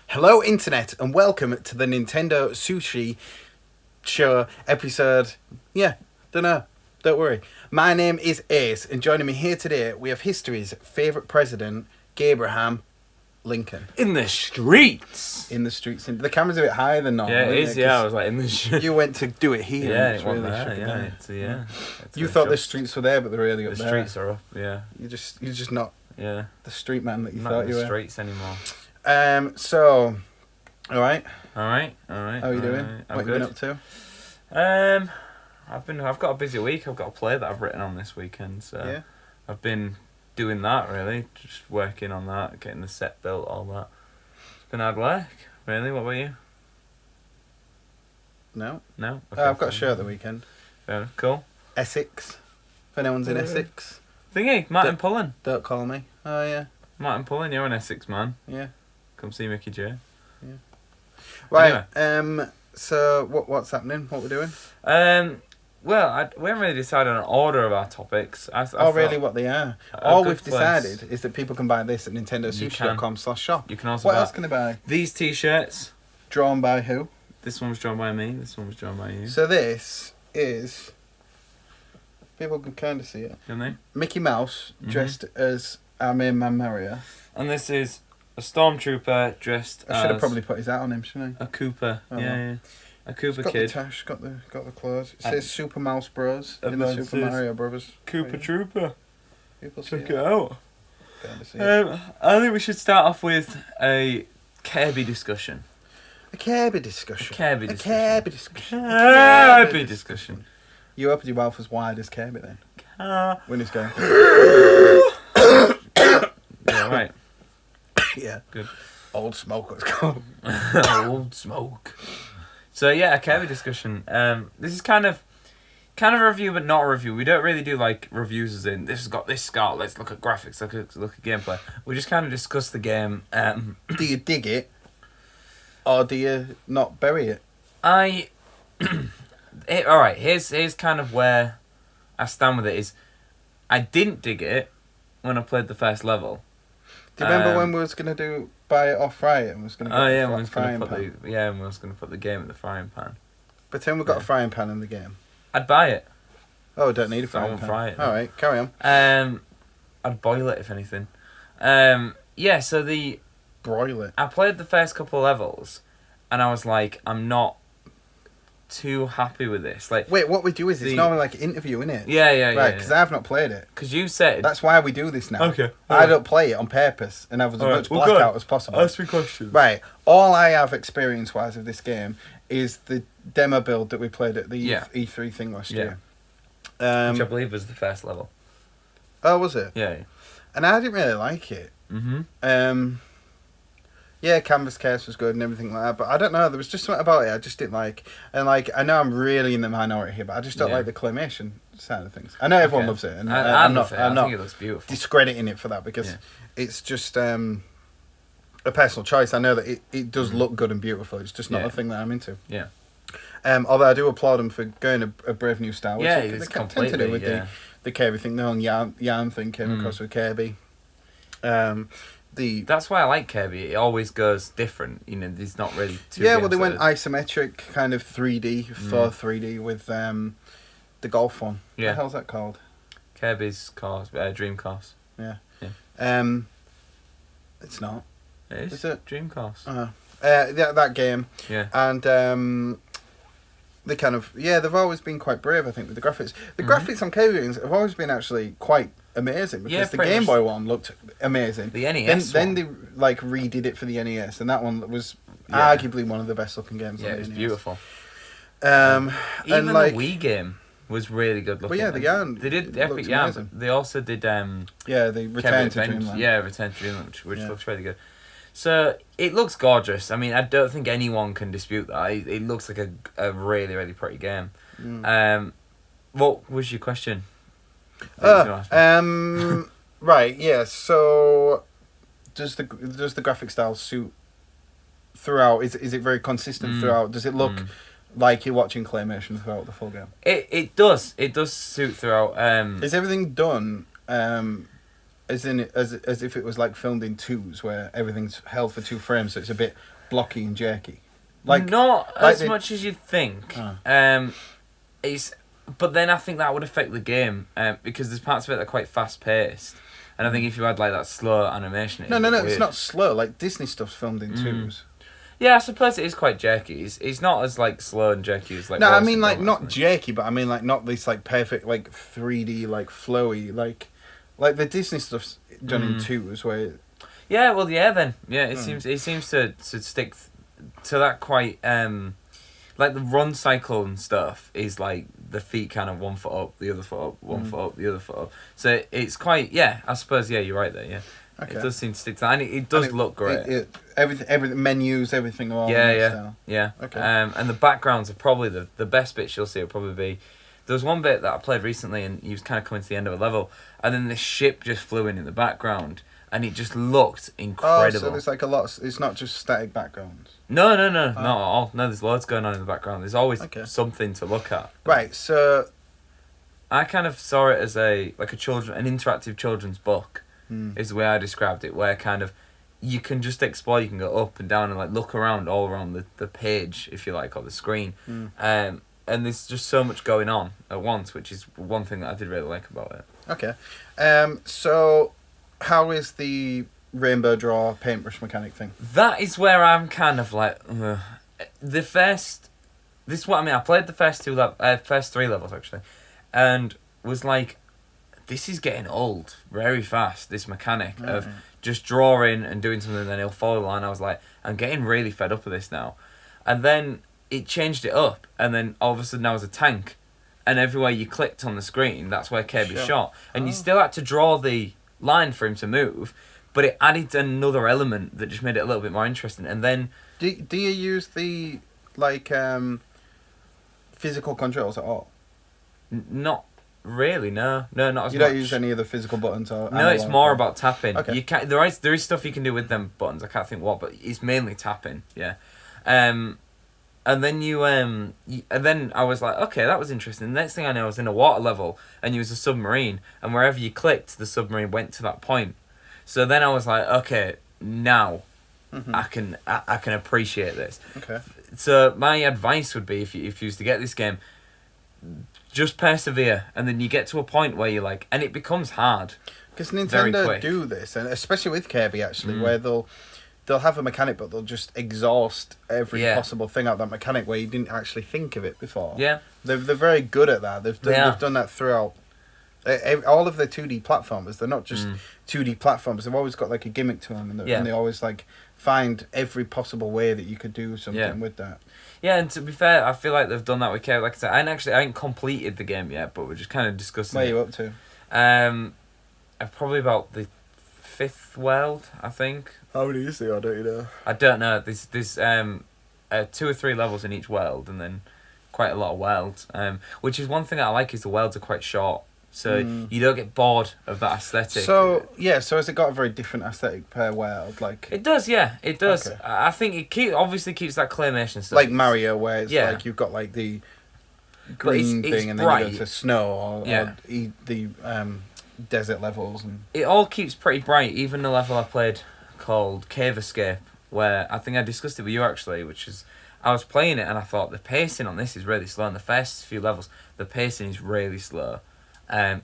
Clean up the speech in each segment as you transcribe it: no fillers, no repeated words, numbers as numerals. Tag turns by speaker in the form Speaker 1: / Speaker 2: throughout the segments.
Speaker 1: Hello Internet and welcome to the Nintendo Sushi show episode, don't worry. My name is Ace and joining me here today we have history's favourite president, Gabraham Lincoln.
Speaker 2: In the streets!
Speaker 1: In the streets. The camera's a bit higher than normal.
Speaker 2: Yeah, it is, I was like in the streets.
Speaker 1: You went to do it here.
Speaker 2: Yeah,
Speaker 1: and
Speaker 2: it wasn't there,
Speaker 1: You thought the streets were there, but they're really up
Speaker 2: the
Speaker 1: there.
Speaker 2: The streets are up, yeah.
Speaker 1: You're just not
Speaker 2: the
Speaker 1: street man that you
Speaker 2: not
Speaker 1: thought
Speaker 2: in
Speaker 1: you
Speaker 2: the
Speaker 1: were.
Speaker 2: streets anymore.
Speaker 1: So, alright.
Speaker 2: Alright.
Speaker 1: How are you doing? What have you been up to?
Speaker 2: I've got a busy week. I've got a play that I've written on this weekend, so
Speaker 1: yeah.
Speaker 2: I've been doing that really, just working on that, getting the set built, all that. It's been hard work, really. What about you?
Speaker 1: No.
Speaker 2: Okay,
Speaker 1: I've got a show at the weekend.
Speaker 2: Fair, cool.
Speaker 1: Essex. If anyone's in Essex.
Speaker 2: Thingy, Martin Pullen.
Speaker 1: Don't call me. Oh yeah.
Speaker 2: Martin Pullen, you're an Essex man.
Speaker 1: Yeah.
Speaker 2: Come see Mickey J.
Speaker 1: Yeah. Right.
Speaker 2: Anyway.
Speaker 1: So what's happening? What we're doing?
Speaker 2: Well, we haven't really decided on an order of our topics.
Speaker 1: Really what they are. All we've decided is that people can buy this at nintendosushi.com/shop.
Speaker 2: You can also
Speaker 1: What
Speaker 2: buy
Speaker 1: else can they buy?
Speaker 2: These t-shirts.
Speaker 1: Drawn by who?
Speaker 2: This one was drawn by me. This one was drawn by you.
Speaker 1: So this is... People can kind of see it.
Speaker 2: Can they?
Speaker 1: Mickey Mouse dressed as our main man Mario.
Speaker 2: And this is a stormtrooper dressed as...
Speaker 1: I should have probably put his hat on him, shouldn't I?
Speaker 2: A Koopa.
Speaker 1: Oh,
Speaker 2: yeah. A Koopa
Speaker 1: got
Speaker 2: kid.
Speaker 1: The tash, got the clothes. It says Super Mouse Bros. in the Super Mario Brothers.
Speaker 2: Koopa Trooper.
Speaker 1: People
Speaker 2: Check it out.
Speaker 1: Kind of see it.
Speaker 2: I think we should start off with a Kirby discussion.
Speaker 1: A Kirby discussion.
Speaker 2: Kirby discussion.
Speaker 1: You opened your mouth as wide as Kirby then. When he's going.
Speaker 2: Yeah, right.
Speaker 1: Yeah.
Speaker 2: Good.
Speaker 1: Old Smoke, let's go.
Speaker 2: Old Smoke. So yeah, a Kirby discussion. This is kind of a review, but not a review. We don't really do like reviews as in this has got this scar. Let's look at graphics. Look at gameplay. We just kind of discuss the game.
Speaker 1: Do you dig it, or do you not bury it?
Speaker 2: All right. Here's kind of where I stand with it. Is I didn't dig it when I played the first level.
Speaker 1: Do you remember when we was gonna buy it or fry it? And was gonna
Speaker 2: we was gonna put the game in the frying pan.
Speaker 1: But then we got a frying pan in the game.
Speaker 2: I'd buy it.
Speaker 1: Oh, don't need a
Speaker 2: So I
Speaker 1: frying
Speaker 2: won't
Speaker 1: pan.
Speaker 2: fry it.
Speaker 1: All right, carry on.
Speaker 2: I'd boil it if anything. So
Speaker 1: Broil it.
Speaker 2: I played the first couple levels, and I was like, I'm not too happy with this. Like,
Speaker 1: wait, what we do is it's normally like an interview, innit?
Speaker 2: Yeah.
Speaker 1: Right, because I've not played it.
Speaker 2: Because you said
Speaker 1: that's why we do this now.
Speaker 2: Okay.
Speaker 1: I don't play it on purpose and have as much blackout as possible.
Speaker 2: Ask me questions.
Speaker 1: Right. All I have experience-wise of this game is the demo build that we played at the E3 thing last year.
Speaker 2: Which I believe was the first level.
Speaker 1: Oh, was it?
Speaker 2: Yeah.
Speaker 1: And I didn't really like it. Yeah, canvas case was good and everything like that, but I don't know, there was just something about it I just didn't like. And like, I know I'm really in the minority here, but I just don't like the claymation side of things. I know everyone loves it, and I'm not
Speaker 2: I think it looks beautiful.
Speaker 1: Discrediting it for that because it's just a personal choice. I know that it does look good and beautiful. It's just not a thing that I'm into.
Speaker 2: Yeah.
Speaker 1: Although I do applaud them for going a brave new style. Which
Speaker 2: It's
Speaker 1: they tend
Speaker 2: completely
Speaker 1: to do with the Kirby thing. The whole yarn thing came across with Kirby.
Speaker 2: That's why I like Kirby. It always goes different. You know, there's not really two.
Speaker 1: Yeah, well, they went isometric, kind of 3D, 3D with the golf one.
Speaker 2: Yeah.
Speaker 1: What the hell's that called?
Speaker 2: Kirby's Course, Dream Course.
Speaker 1: Yeah. It's not.
Speaker 2: It is
Speaker 1: it?
Speaker 2: Dream Course.
Speaker 1: That game.
Speaker 2: Yeah.
Speaker 1: And they kind of they've always been quite brave, I think, with the graphics. The graphics on Kirby games have always been actually quite amazing because the Game Boy one looked amazing.
Speaker 2: The NES
Speaker 1: then they like redid it for the NES, and that one was arguably one of the best looking games.
Speaker 2: Yeah,
Speaker 1: on
Speaker 2: it was
Speaker 1: NES.
Speaker 2: Beautiful.
Speaker 1: Even
Speaker 2: and like, the Wii game was really good looking.
Speaker 1: Well, yeah, the yarn.
Speaker 2: They did Epic Yarn, but they also did
Speaker 1: the Return to Dreamland.
Speaker 2: Yeah, Return to Dreamland, which looks really good. So it looks gorgeous. I mean, I don't think anyone can dispute that. It looks like a really, really pretty game. What was your question?
Speaker 1: Right, yeah. So does the graphic style suit throughout? Is it very consistent throughout? Does it look like you're watching claymation throughout the full game?
Speaker 2: It does suit throughout.
Speaker 1: Is everything done as if it was like filmed in twos, where everything's held for 2 frames, so it's a bit blocky and jerky.
Speaker 2: Like not as much as you'd think.
Speaker 1: Oh.
Speaker 2: But then I think that would affect the game because there's parts of it that are quite fast paced, and I think if you had like that slow animation,
Speaker 1: no, it's not slow. Like Disney stuff's filmed in twos.
Speaker 2: Yeah, I suppose it is quite jerky. It's not as like slow and jerky as like.
Speaker 1: No, I mean like not jerky, but I mean like not this like perfect like 3D like flowy like the Disney stuff's done in twos where.
Speaker 2: Yeah, well, yeah, then it seems to stick to that quite like the run cycle and stuff is like the feet kind of 1 foot up, the other foot up, 1 foot up, the other foot up. So it's quite I suppose you're right there. Yeah, okay. It does seem to stick to that, and it does look great. Everything menus, everything all. Yeah.
Speaker 1: Okay.
Speaker 2: And the backgrounds are probably the best bits you'll see. Will probably be. There was one bit that I played recently, and he was kind of coming to the end of a level, and then this ship just flew in the background. And it just looked incredible.
Speaker 1: Oh, so there's like a lot. It's not just static backgrounds.
Speaker 2: No, not at all. No, there's loads going on in the background. There's always something to look at.
Speaker 1: Right. So,
Speaker 2: I kind of saw it as an interactive children's book, is the way I described it. Where kind of you can just explore. You can go up and down and like look around all around the page, if you like, or the screen. And there's just so much going on at once, which is one thing that I did really like about it.
Speaker 1: Okay. So. How is the rainbow draw paintbrush mechanic thing?
Speaker 2: That is where I'm kind of like the first. This is what I mean. I played the first 3 levels actually, and was like, this is getting old very fast. This mechanic of just drawing and doing something, and then he'll follow the line. I was like, I'm getting really fed up with this now, and then it changed it up, and then all of a sudden I was a tank, and everywhere you clicked on the screen, that's where Kirby shot, and you still had to draw the line for him to move, but it added another element that just made it a little bit more interesting. And then
Speaker 1: do you use the like physical controls at all?
Speaker 2: Not really, no, not as much.
Speaker 1: You don't use any of the physical buttons or
Speaker 2: no, it's more about tapping.
Speaker 1: Okay.
Speaker 2: You can there is stuff you can do with them buttons, I can't think what, but it's mainly tapping. And then and then I was like, okay, that was interesting. The next thing I know, I was in a water level, and you was a submarine, and wherever you clicked, the submarine went to that point. So then I was like, okay, now I can appreciate this.
Speaker 1: Okay.
Speaker 2: So my advice would be, if you used to get this game, just persevere, and then you get to a point where you're like, and it becomes hard.
Speaker 1: Because Nintendo do this, and especially with Kirby actually, where they'll have a mechanic, but they'll just exhaust every possible thing out that mechanic where you didn't actually think of it before.
Speaker 2: Yeah.
Speaker 1: They're very good at that. They've done that throughout all of their 2D platformers. They're not just 2D platformers. They've always got like a gimmick to them, and they always like find every possible way that you could do something with that.
Speaker 2: Yeah, and to be fair, I feel like they've done that with Kirby. Like I said, I ain't completed the game yet, but we're just kind of discussing
Speaker 1: Where are you up to?
Speaker 2: I'm probably about the 5th world, I think.
Speaker 1: How many is there? I don't know.
Speaker 2: I don't know. There's 2 or 3 levels in each world, and then quite a lot of worlds. Which is one thing that I like, is the worlds are quite short, so you don't get bored of that aesthetic.
Speaker 1: So has it got a very different aesthetic per world? Like
Speaker 2: it does, it does.
Speaker 1: Okay.
Speaker 2: I think it obviously keeps that claymation stuff.
Speaker 1: Like Mario, where it's like you've got like the green thing, and
Speaker 2: bright.
Speaker 1: then you go to snow or the desert levels, and
Speaker 2: it all keeps pretty bright. Even the level I played called Cave Escape, where I think I discussed it with you actually, which is I was playing it and I thought the pacing on this is really slow. In the first few levels, the pacing is really slow.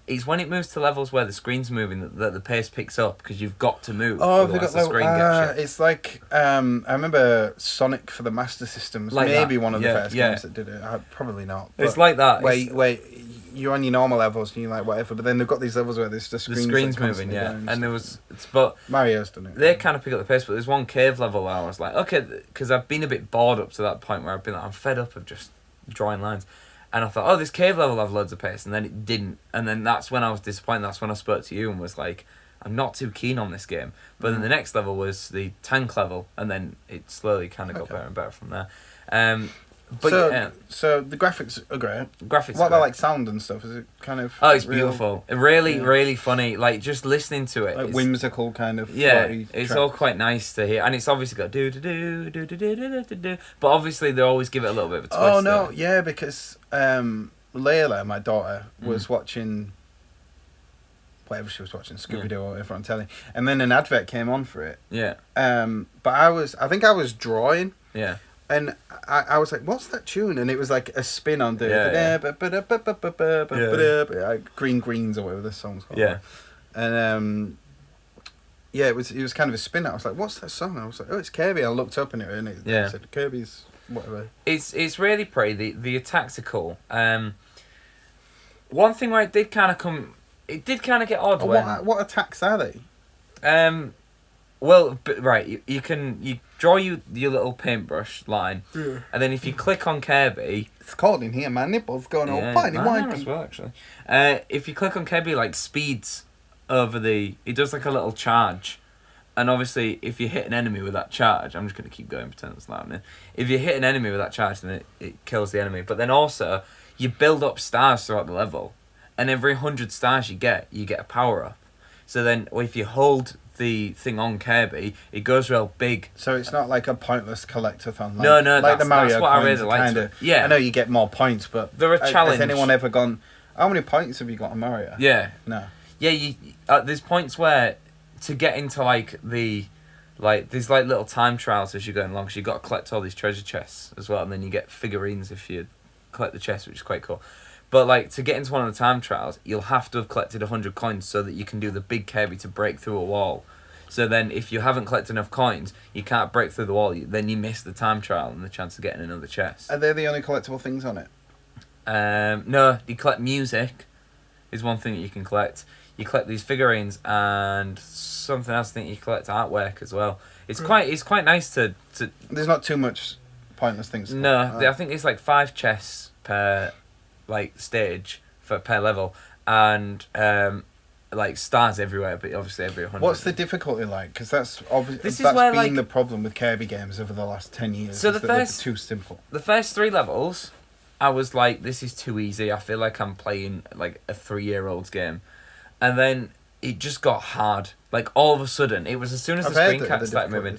Speaker 2: It's when it moves to levels where the screen's moving that the pace picks up, because you've got to move.
Speaker 1: Oh, they got
Speaker 2: the screen gets you.
Speaker 1: It's like I remember Sonic for the Master System was like maybe one of the first games that did it. Probably not.
Speaker 2: It's like that.
Speaker 1: Where you're on your normal levels and you're like whatever, but then they've got these levels where there's just
Speaker 2: the screen's moving, and there was but
Speaker 1: Mario's done it.
Speaker 2: They kind of pick up the pace, but there's one cave level where I was like, okay, because I've been a bit bored up to that point where I've been like, I'm fed up of just drawing lines. And I thought, oh, this cave level will have loads of pace, and then it didn't. And then that's when I was disappointed. That's when I spoke to you and was like, I'm not too keen on this game. But then the next level was the tank level, and then it slowly kind of got better and better from there.
Speaker 1: So the graphics are great.
Speaker 2: Graphics.
Speaker 1: What about like sound and stuff? Is it kind of?
Speaker 2: Oh, it's beautiful. Really funny. Like just listening to it.
Speaker 1: Like whimsical kind of.
Speaker 2: Yeah, it's all quite nice to hear, and it's obviously got do do do do do do do do. But obviously they always give it a little bit of a twist.
Speaker 1: Oh no, yeah, because Layla, my daughter, was watching whatever she was watching, Scooby-Doo or whatever on telly. And then an advert came on for it.
Speaker 2: Yeah.
Speaker 1: But I think I was drawing.
Speaker 2: Yeah.
Speaker 1: And I was like, what's that tune? And it was like a spin on the Green Greens or whatever this song's called.
Speaker 2: Yeah.
Speaker 1: And it was kind of a spin. I was like, what's that song? I was like, oh, it's Kirby. I looked up and it said Kirby's whatever.
Speaker 2: It's really pretty. The attacks are cool. One thing where it did kind of get odd when...
Speaker 1: What attacks are they?
Speaker 2: Well, you draw your little paintbrush line, and then if you click on Kirby...
Speaker 1: It's cold in here, my nipple's going all piney
Speaker 2: white. As well, actually. If you click on Kirby, like, speeds over the... It does, like, a little charge. And obviously, if you hit an enemy with that charge... I'm just going to keep going, pretend it's not happening. If you hit an enemy with that charge, then it kills the enemy. But then also, you build up stars throughout the level. And every 100 stars you get a power-up. So then, if you hold the thing on Kirby, it goes real big.
Speaker 1: So it's not like a pointless collectathon.
Speaker 2: No,
Speaker 1: like the Mario
Speaker 2: that's what I
Speaker 1: coins
Speaker 2: really like.
Speaker 1: kinda,
Speaker 2: Yeah,
Speaker 1: I know you get more points, but
Speaker 2: they're a challenge.
Speaker 1: Has anyone ever gone? How many points have you got on Mario?
Speaker 2: Yeah,
Speaker 1: no.
Speaker 2: Yeah, there's points where to get into there's like little time trials as you're going along. So you got to collect all these treasure chests as well, and then you get figurines if you collect the chests, which is quite cool. But like to get into one of the time trials, you'll have to have collected 100 coins so that you can do the big Kirby to break through a wall. So then, if you haven't collected enough coins, you can't break through the wall. Then you miss the time trial and the chance of getting another chest.
Speaker 1: Are they the only collectible things on it?
Speaker 2: No, you collect music. Is one thing that you can collect. You collect these figurines and something else. I think you collect artwork as well. It's quite nice to.
Speaker 1: There's not too much pointless things.
Speaker 2: No, I think it's like 5 chests per stage per level, and like stars everywhere, but obviously every 100.
Speaker 1: What's the difficulty like? Because that's obviously been the problem with Kirby games over the last 10 years.
Speaker 2: So they're
Speaker 1: too simple.
Speaker 2: The first 3 levels, I was like, this is too easy. I feel like I'm playing like a 3-year-old's game, and then it just got hard. Like all of a sudden, it was as soon as the screen cap started moving,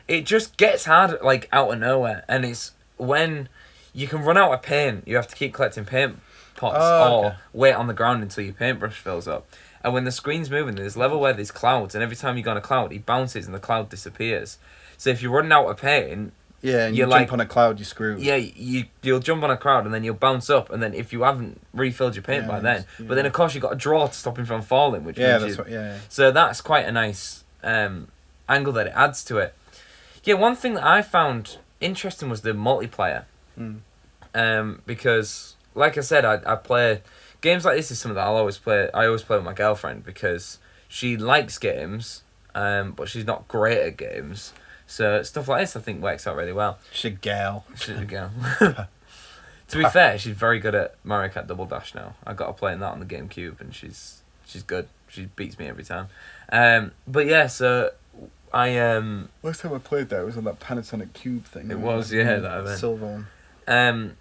Speaker 2: it just gets hard like out of nowhere, and it's when you can run out of paint. You have to keep collecting paint pots or wait on the ground until your paintbrush fills up. And when the screen's moving, there's a level where there's clouds, and every time you go on a cloud, it bounces and the cloud disappears. So if you're running out of paint...
Speaker 1: Yeah, and you jump on a cloud, you're screwed.
Speaker 2: Yeah, you'll jump on a cloud, and then you'll bounce up, and then if you haven't refilled your paint by then... But then, of course, you've got a draw to stop him from falling, which means So that's quite a nice angle that it adds to it. Yeah, one thing that I found interesting was the multiplayer. Because, like I said, I play... Games like this is something that I always play with my girlfriend because she likes games, but she's not great at games. So stuff like this I think works out really well.
Speaker 1: She's a girl.
Speaker 2: To be fair, she's very good at Mario Kart Double Dash now. I got her playing that on the GameCube, and she's good. She beats me every time. But yeah, so I
Speaker 1: last time I played that was on that Panasonic Cube thing.
Speaker 2: It was, yeah, that event.
Speaker 1: Silver one.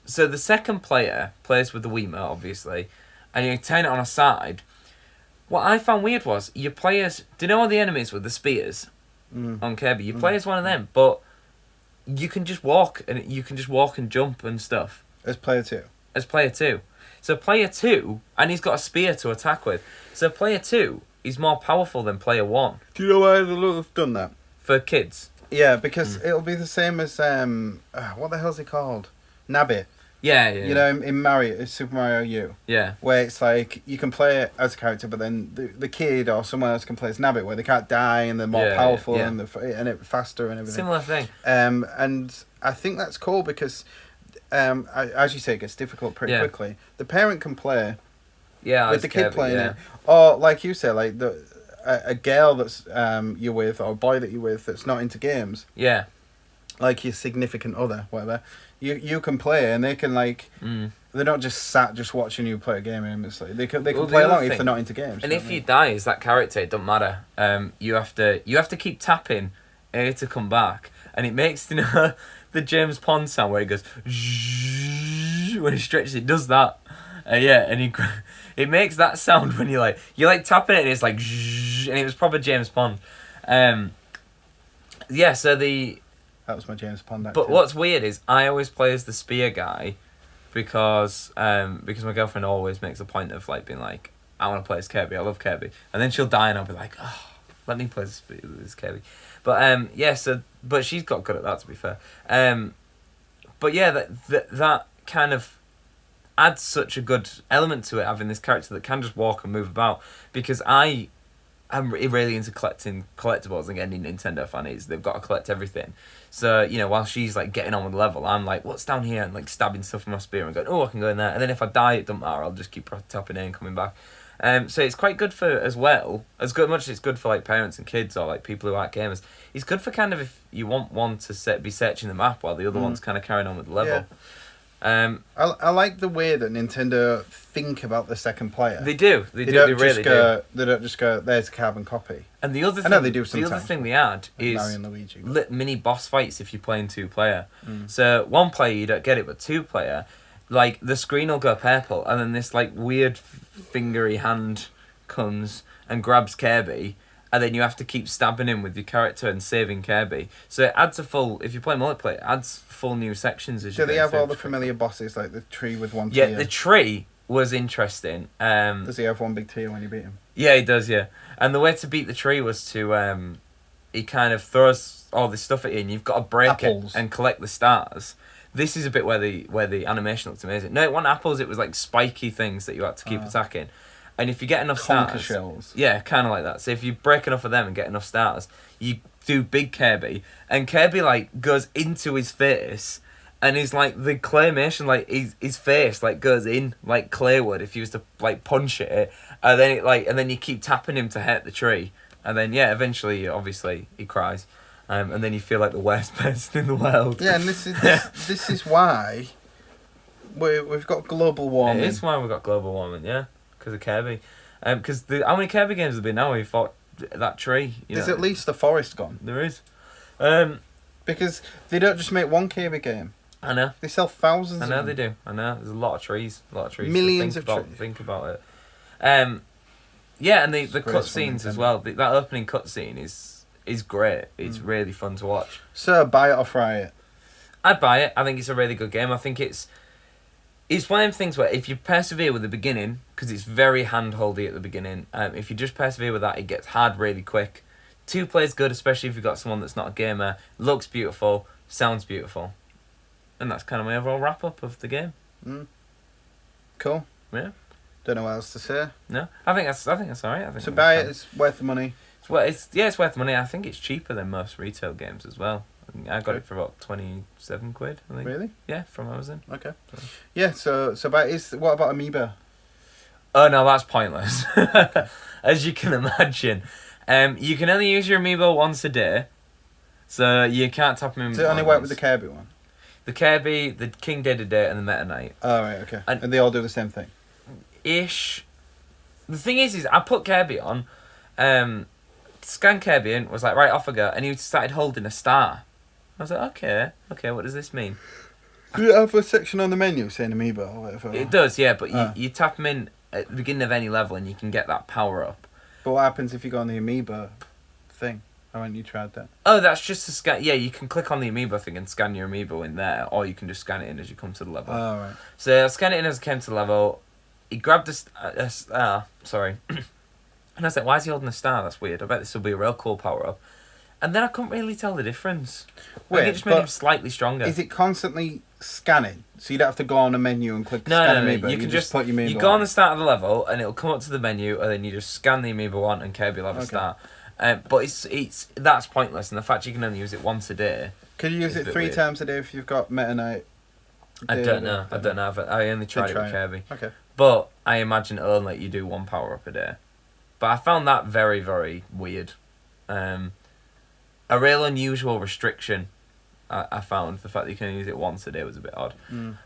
Speaker 2: So the second player plays with the Wiimote, obviously, and you turn it on a side. What I found weird was your players... Do you know all the enemies with the spears on Kirby? You play as one of them, but you can just walk and jump and stuff.
Speaker 1: As player 2?
Speaker 2: As player 2. So player 2, and he's got a spear to attack with. So player 2 is more powerful than player 1.
Speaker 1: Do you know why they've done that?
Speaker 2: For kids.
Speaker 1: Yeah, because it'll be the same as... what the hell's it called? Nabbit.
Speaker 2: Yeah.
Speaker 1: You know, in Super Mario U.
Speaker 2: Yeah.
Speaker 1: Where it's like, you can play it as a character, but then the kid or someone else can play as Nabbit, where they can't die and they're more powerful and it's faster and everything.
Speaker 2: Similar thing.
Speaker 1: And I think that's cool because, as you say, it gets difficult pretty quickly. The parent can play with the kid playing it. Or, like you say, like a girl that's you're with, or a boy that you're with that's not into games.
Speaker 2: Yeah.
Speaker 1: Like your significant other, whatever. You can play and they can they're not just sat just watching you play a game aimlessly. They can play along if they're not into games.
Speaker 2: And if you die as that character, it doesn't matter. You have to keep tapping A to come back, and it makes the James Pond sound where it goes when he stretches. It does that. It makes that sound when you're tapping it and it's like and it was proper James Pond. So
Speaker 1: that was my James Pond actor.
Speaker 2: But what's weird is I always play as the spear guy because my girlfriend always makes a point of being like, I want to play as Kirby. I love Kirby. And then she'll die, and I'll be like, oh, let me play this Kirby. But yeah, so but she's got good at that, to be fair. But yeah, that kind of adds such a good element to it, having this character that can just walk and move about. Because I'm really into collecting collectibles and getting Nintendo fannies. They've got to collect everything. So, you know, while she's like getting on with the level, I'm like, what's down here? And like stabbing stuff with my spear and going, oh, I can go in there. And then if I die, it doesn't matter. I'll just keep tapping in and coming back. So it's quite good for, as well, as good much as it's good for like parents and kids or like people who aren't gamers. It's good for kind of if you want one to be searching the map while the other one's kind of carrying on with the level.
Speaker 1: Yeah. I like the way that Nintendo think about the second player.
Speaker 2: They do. They really do.
Speaker 1: They don't just go, there's a carbon copy.
Speaker 2: And the other thing,
Speaker 1: I know they do sometimes.
Speaker 2: The other thing they add is
Speaker 1: Mario and Luigi.
Speaker 2: Mini boss fights if you're playing 2-player. So 1-player you don't get it, but 2-player, like the screen will go purple, and then this like weird fingery hand comes and grabs Kirby, and then you have to keep stabbing him with your character and saving Kirby. So it adds a full, if you play multiplayer, it adds full new sections as you
Speaker 1: Do they have all the familiar bosses, like the tree with one
Speaker 2: tear?
Speaker 1: tear?
Speaker 2: Yeah, the tree was interesting.
Speaker 1: Does he have one big tear when you beat him?
Speaker 2: Yeah, he does, yeah. And the way to beat the tree was to, he kind of throws all this stuff at you, and you've got to break it and collect the stars. This is a bit where the animation looks amazing. No, it wasn't apples, it was like spiky things that you had to keep attacking. And if you get enough stars...
Speaker 1: shells.
Speaker 2: Yeah, kind of like that. So if you break enough of them and get enough stars, you do big Kirby, and Kirby, like, goes into his face, and he's, like, the claymation, like, his face, like, goes in, like, clay would if you was to, like, punch it, and then it, like, and then you keep tapping him to hit the tree, and then, yeah, eventually, obviously, he cries, and then you feel like the worst person in the world.
Speaker 1: Yeah, and this is why we've got global warming.
Speaker 2: It is why we've got global warming, yeah. Because of Kirby. Because how many Kirby games have been now where you fought that tree?
Speaker 1: There's at least the forest gone.
Speaker 2: There is.
Speaker 1: Because they don't just make one Kirby game.
Speaker 2: I know.
Speaker 1: They sell thousands of them.
Speaker 2: I know they do. I know. There's a lot of trees.
Speaker 1: Millions of trees.
Speaker 2: Think about it. Yeah, and the cutscenes as well. That opening cutscene is great. It's really fun to watch.
Speaker 1: So, buy it or fry it?
Speaker 2: I'd buy it. I think it's a really good game. I think it's one of them things where if you persevere with the beginning, because it's very hand-holdy at the beginning, if you just persevere with that, it gets hard really quick. 2-player's good, especially if you've got someone that's not a gamer. Looks beautiful, sounds beautiful. And that's kind of my overall wrap-up of the game.
Speaker 1: Cool.
Speaker 2: Yeah.
Speaker 1: Don't know what else to say.
Speaker 2: No, I think that's alright.
Speaker 1: So buy it, it's worth the money.
Speaker 2: It's worth the money. I think it's cheaper than most retail games as well. I got it for about 27 quid, I think.
Speaker 1: Really?
Speaker 2: Yeah, from Amazon.
Speaker 1: Okay. Yeah, so what about Amiibo?
Speaker 2: Oh no, that's pointless. As you can imagine. You can only use your Amiibo once a day. So you can't tap them in.
Speaker 1: Does it only work with the Kirby one?
Speaker 2: The Kirby, the King Dedede, and the Meta Knight.
Speaker 1: Oh right, okay. And they all do the same thing?
Speaker 2: Ish. The thing is I put Kirby on, scan Kirby in, was like, right, off I go, and he started holding a star. I was like, okay, what does this mean?
Speaker 1: Do you have a section on the menu saying Amiibo or whatever?
Speaker 2: It does, yeah, but you tap them in at the beginning of any level and you can get that power up.
Speaker 1: But what happens if you go on the Amiibo thing? Haven't you tried that?
Speaker 2: Oh, that's just to scan. Yeah, you can click on the Amiibo thing and scan your Amiibo in there, or you can just scan it in as you come to the level.
Speaker 1: Oh, right.
Speaker 2: So I scanned it in as I came to the level. He grabbed a star, sorry. And I was like, why is he holding a star? That's weird. I bet this will be a real cool power-up. And then I couldn't really tell the difference. Wait, it just made him slightly stronger.
Speaker 1: Is it constantly scanning? So you don't have to go on a menu and click scan Amiibo?
Speaker 2: You can
Speaker 1: just put your Amiibo
Speaker 2: You go on the start of the level and it'll come up to the menu and then you just scan the Amiibo on and Kirby will have a star. But that's pointless, and the fact you can only use it once a day.
Speaker 1: Could you use it 3 times a day if you've got Meta Knight?
Speaker 2: I don't know. I only tried it with Kirby.
Speaker 1: Okay.
Speaker 2: But I imagine it'll only let you do 1 power-up a day. But I found that very, very weird. A real unusual restriction, I found. The fact that you can use it once a day was a bit odd.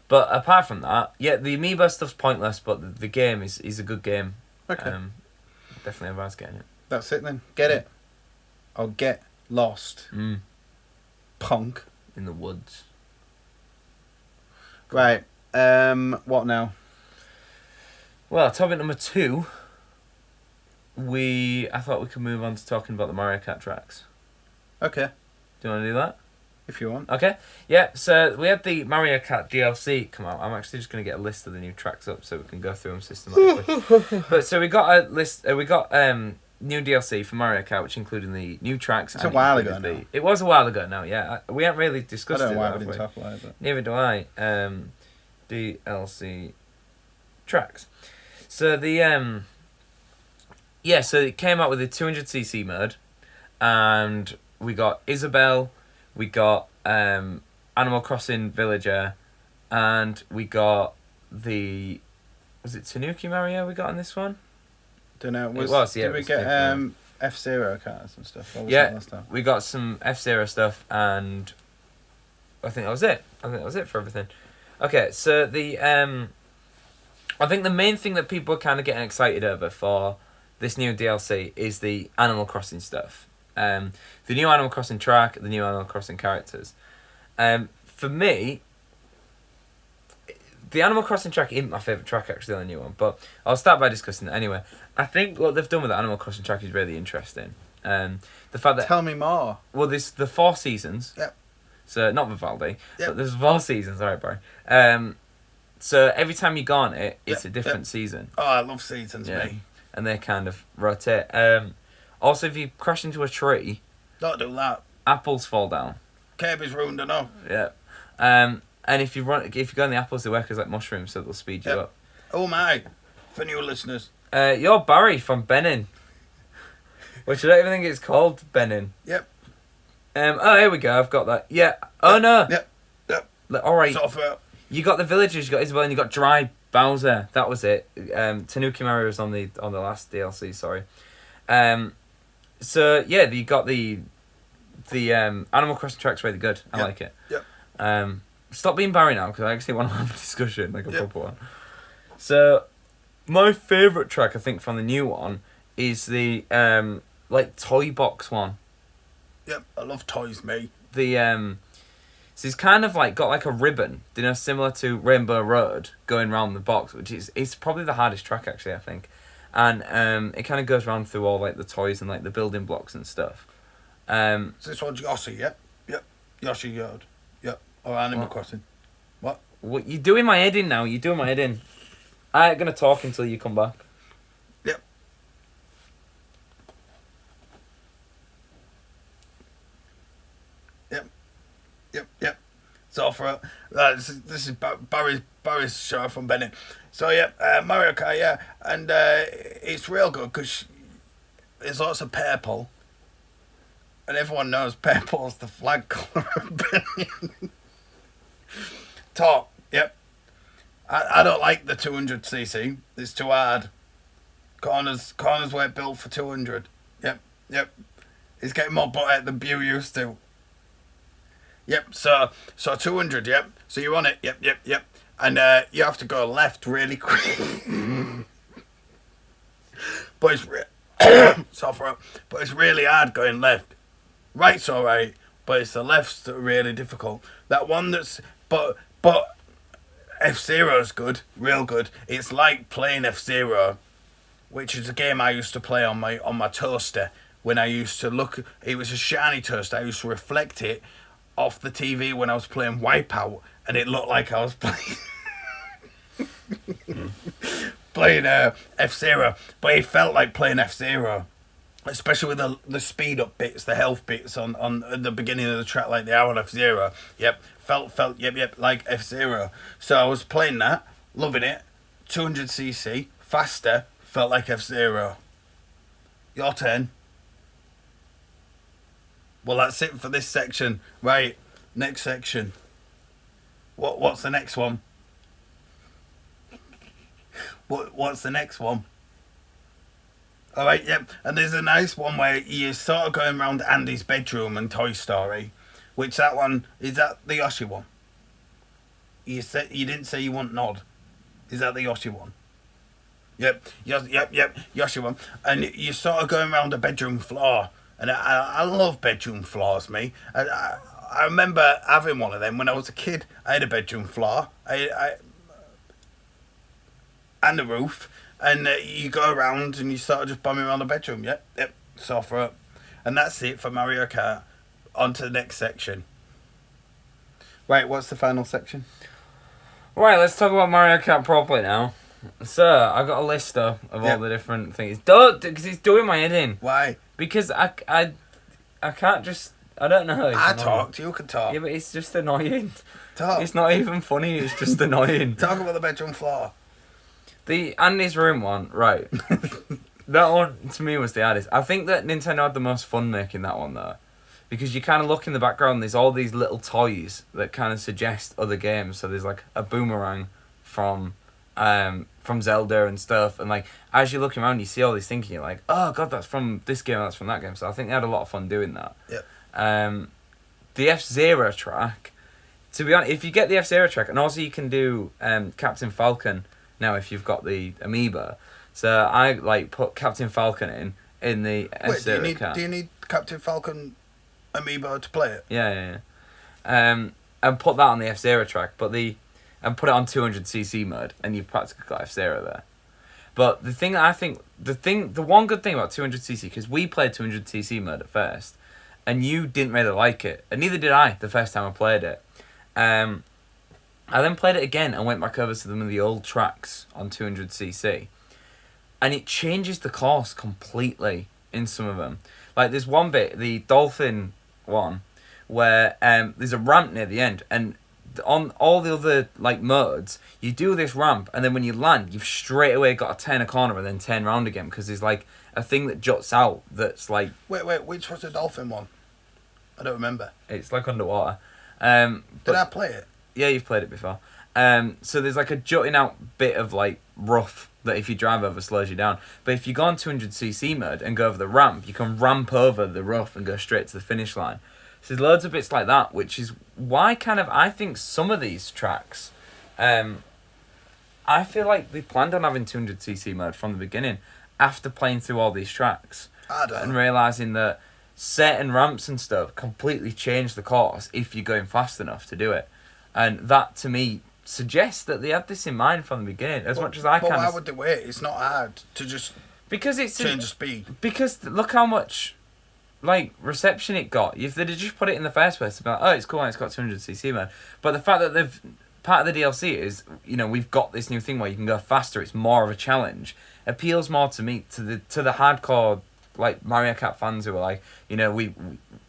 Speaker 2: But apart from that, yeah, the Amiibo stuff's pointless, but the game is a good game.
Speaker 1: Okay.
Speaker 2: Definitely advise getting it.
Speaker 1: That's it then. Get it. Or get lost. Punk.
Speaker 2: In the woods.
Speaker 1: Right. What now?
Speaker 2: Well, topic number 2. I thought we could move on to talking about the Mario Kart tracks.
Speaker 1: Okay.
Speaker 2: Do you want to do that?
Speaker 1: if you want.
Speaker 2: Okay. Yeah, so we had the Mario Kart DLC come out. I'm actually just going to get a list of the new tracks up so we can go through them systematically. But so we got a list, we got new DLC for Mario Kart, which included the new tracks.
Speaker 1: It's a while ago now.
Speaker 2: It was a while ago now, yeah. We haven't really discussed it.
Speaker 1: I don't know why we didn't talk about it.
Speaker 2: Neither do I. DLC tracks. So the so it came out with the 200cc mode, and we got Isabelle, we got Animal Crossing Villager, and we got was it Tanuki Mario we got in this one?
Speaker 1: Don't know.
Speaker 2: Did
Speaker 1: we get F-Zero cars and stuff?
Speaker 2: Yeah, we got some F-Zero stuff, and I think that was it. For everything. Okay, so I think the main thing that people are kind of getting excited over for this new DLC is the Animal Crossing stuff. The new Animal Crossing track, the new Animal Crossing characters. For me, the Animal Crossing track isn't my favourite track actually on the new one, but I'll start by discussing it anyway. I think what they've done with the Animal Crossing track is really interesting. The fact that
Speaker 1: tell me more.
Speaker 2: Well, there's the 4 seasons.
Speaker 1: Yep.
Speaker 2: So not Vivaldi,
Speaker 1: yep.
Speaker 2: but there's 4 seasons. All right, bro. So every time you go on it, it's a different season.
Speaker 1: Oh, I love seasons, me.
Speaker 2: And they kind of rotate. Also, if you crash into a tree,
Speaker 1: don't do that.
Speaker 2: Apples fall down.
Speaker 1: Kirby's ruined enough.
Speaker 2: Yeah. And if you go on the apples, they work as like mushrooms, so they'll speed you up.
Speaker 1: Oh my! For new listeners.
Speaker 2: You're Barry from Benin, which I don't even think it's called Benin.
Speaker 1: Yep.
Speaker 2: Oh, here we go. I've got that. Yeah. Oh no.
Speaker 1: Yep.
Speaker 2: All right. You got the villagers, you got Isabelle, and you got Dry Bowser. That was it. Tanuki Mario was on the last DLC. Sorry. So yeah, you got the Animal Crossing track's really good. I like it.
Speaker 1: Yep.
Speaker 2: Stop being Barry now, because I actually want to have a discussion, like a proper one. So, my favourite track I think from the new one is the like toy box one.
Speaker 1: Yep, I love toys, me.
Speaker 2: So it's kind of like got like a ribbon, similar to Rainbow Road going around the box, which it's probably the hardest track actually, I think. And it kind of goes around through all like the toys and like the building blocks and stuff.
Speaker 1: So this one's Yoshi, yep. Yoshi Yard, yep. Or Animal Crossing. What
Speaker 2: you're doing my head in now? You're doing my head in. I ain't gonna talk until you come back.
Speaker 1: Yep. Yep. So for this is Barry's show from Benin. So Mario Kart, and it's real good because there's lots of purple, and everyone knows purple's the flag colour of Benin. Top, yep. I don't like the 200cc. It's too hard. Corners weren't built for 200. Yep. It's getting more butt than Bew used to. Yep, so 200, yep. So you're on it, yep. And you have to go left really quick. But it's really hard going left. Right's alright, but it's the left's that are really difficult. That one that's but F-Zero's good, real good. It's like playing F-Zero, which is a game I used to play on my toaster when I used to look. It was a shiny toaster. I used to reflect it off the TV when I was playing Wipeout, and it looked like I was playing F-Zero, but it felt like playing F-Zero, especially with the speed up bits, the health bits on the beginning of the track, like the hour on F-Zero. Yep, felt like F-Zero. So I was playing that, loving it. 200cc, faster, felt like F-Zero. Your turn. Well, that's it for this section. Right, next section. What's the next one? What's the next one? All right, yep. And there's a nice one where you're sort of going around Andy's bedroom and Toy Story, which that one is that the Yoshi one. You didn't say you want Nod. Is that the Yoshi one? Yep. Yoshi one. And you're sort of going around the bedroom floor. And I love bedroom floors, me. I remember having one of them when I was a kid. I had a bedroom floor. I and a roof. And you go around and you sort of just bumming around the bedroom. Yep. Sofa up. And that's it for Mario Kart. On to the next section. Right, what's the final section?
Speaker 2: Right, let's talk about Mario Kart properly now. So, I got a list of all the different things. Don't, because it's doing my head in.
Speaker 1: Why?
Speaker 2: Because I can't just... I don't know.
Speaker 1: I talked, you can talk.
Speaker 2: Yeah, but it's just annoying.
Speaker 1: Talk.
Speaker 2: It's not even funny, it's just annoying.
Speaker 1: Talk about the bedroom floor.
Speaker 2: The Andy's room one, right. That one, to me, was the hardest. I think that Nintendo had the most fun making that one, though. Because you kind of look in the background, there's all these little toys that kind of suggest other games. So there's, like, a boomerang from Zelda and stuff. And, like, as you're looking around, you see all these things, and you're like, oh, God, that's from this game, that's from that game. So I think they had a lot of fun doing that.
Speaker 1: Yep.
Speaker 2: The F-Zero track, to be honest, if you get the F-Zero track, and also you can do Captain Falcon now if you've got the Amiibo. So I, like, put Captain Falcon in the F-Zero
Speaker 1: do you need Captain Falcon Amiibo to play it?
Speaker 2: Yeah. And put that on the F-Zero track, and put it on 200cc mode, and you've practically got F-Zero there. But the thing that I think, the one good thing about 200cc, because we played 200cc mode at first, and you didn't really like it, and neither did I the first time I played it. I then played it again and went back over to some of the old tracks on 200cc, and it changes the course completely in some of them. Like, there's one bit, the Dolphin one, where there's a ramp near the end, and on all the other, like, modes, you do this ramp, and then when you land, you've straight away got to turn a corner and then turn around again, because there's, like, a thing that juts out that's, like...
Speaker 1: Wait, which was the Dolphin one? I don't remember.
Speaker 2: It's, like, underwater.
Speaker 1: Did I play it?
Speaker 2: Yeah, you've played it before. So there's, like, a jutting out bit of, like, rough that if you drive over slows you down. But if you go on 200cc mode and go over the ramp, you can ramp over the rough and go straight to the finish line. So there's loads of bits like that, which is why kind of I think some of these tracks, I feel like they planned on having 200cc mode from the beginning after playing through all these tracks. And realising that certain ramps and stuff completely change the course if you're going fast enough to do it. And that, to me, suggests that they had this in mind from the beginning, much as I can.
Speaker 1: But why would they wait? It's not hard to just change the speed. Because
Speaker 2: look how much, like, reception it got. If they'd have just put it in the first place, they'd be like, oh, it's cool, and it's got 200cc mode. But the fact that part of the DLC is, you know, we've got this new thing where you can go faster, it's more of a challenge, appeals more to me, to the hardcore, like, Mario Kart fans who are like, you know,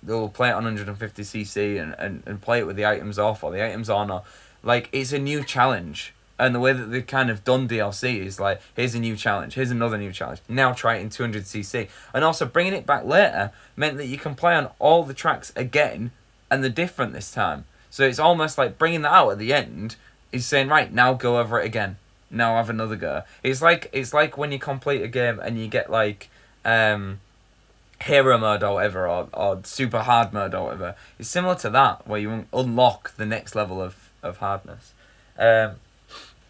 Speaker 2: they'll play it on 150cc and play it with the items off or the items on, or, like, it's a new challenge. And the way that they've kind of done DLC is like, here's a new challenge, here's another new challenge, now try it in 200cc. And also bringing it back later meant that you can play on all the tracks again, and they're different this time. So it's almost like bringing that out at the end is saying, right, now go over it again, now have another go. It's like when you complete a game and you get, like, hero mode or whatever, or super hard mode or whatever. It's similar to that, where you unlock the next level of hardness.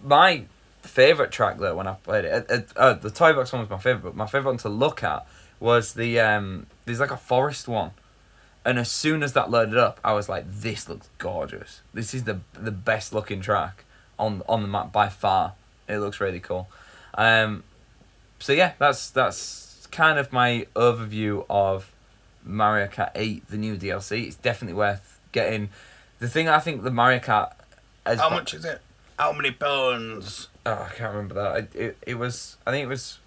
Speaker 2: My favourite track, though, when I played it, the Toy Box one was my favourite, but my favourite one to look at was the, there's like a forest one. And as soon as that loaded up, I was like, this looks gorgeous. This is the best looking track on the map by far. It looks really cool. So yeah, that's kind of my overview of Mario Kart 8, the new DLC. It's definitely worth getting. The thing I think the Mario Kart...
Speaker 1: How much is it? How many pounds?
Speaker 2: Oh, I can't remember that. It was, I think it was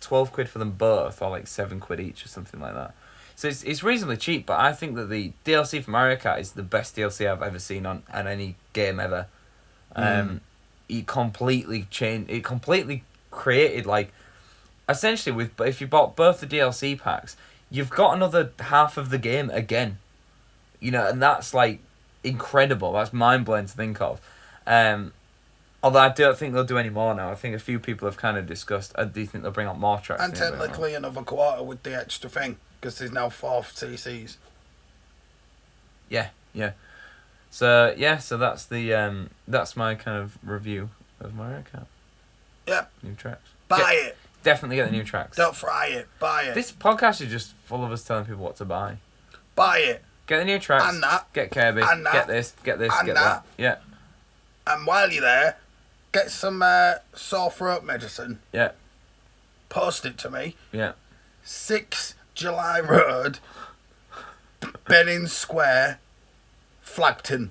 Speaker 2: 12 quid for them both, or like 7 quid each or something like that. So it's reasonably cheap, but I think that the DLC for Mario Kart is the best DLC I've ever seen on any game ever. It completely changed. It completely created, like, essentially, if you bought both the DLC packs, you've got another half of the game again. You know, and that's, like, incredible. That's mind-blowing to think of. Although I don't think they'll do any more now. I think a few people have kind of discussed, do you think they'll bring out more tracks?
Speaker 1: And technically another quarter with the extra thing, because there's now 4 CCs.
Speaker 2: Yeah. So that's the that's my kind of review of Mario Kart.
Speaker 1: Yep.
Speaker 2: New tracks.
Speaker 1: Buy it.
Speaker 2: Definitely get the new tracks.
Speaker 1: Don't fry it. Buy it.
Speaker 2: This podcast is just full of us telling people what to buy.
Speaker 1: Buy it.
Speaker 2: Get the new tracks.
Speaker 1: And that.
Speaker 2: Get Kirby.
Speaker 1: And that.
Speaker 2: Get this. Get that. Yeah.
Speaker 1: And while you're there, get some sore throat medicine.
Speaker 2: Yeah.
Speaker 1: Post it to me.
Speaker 2: Yeah.
Speaker 1: 6 July Road, Benning Square, Flagton.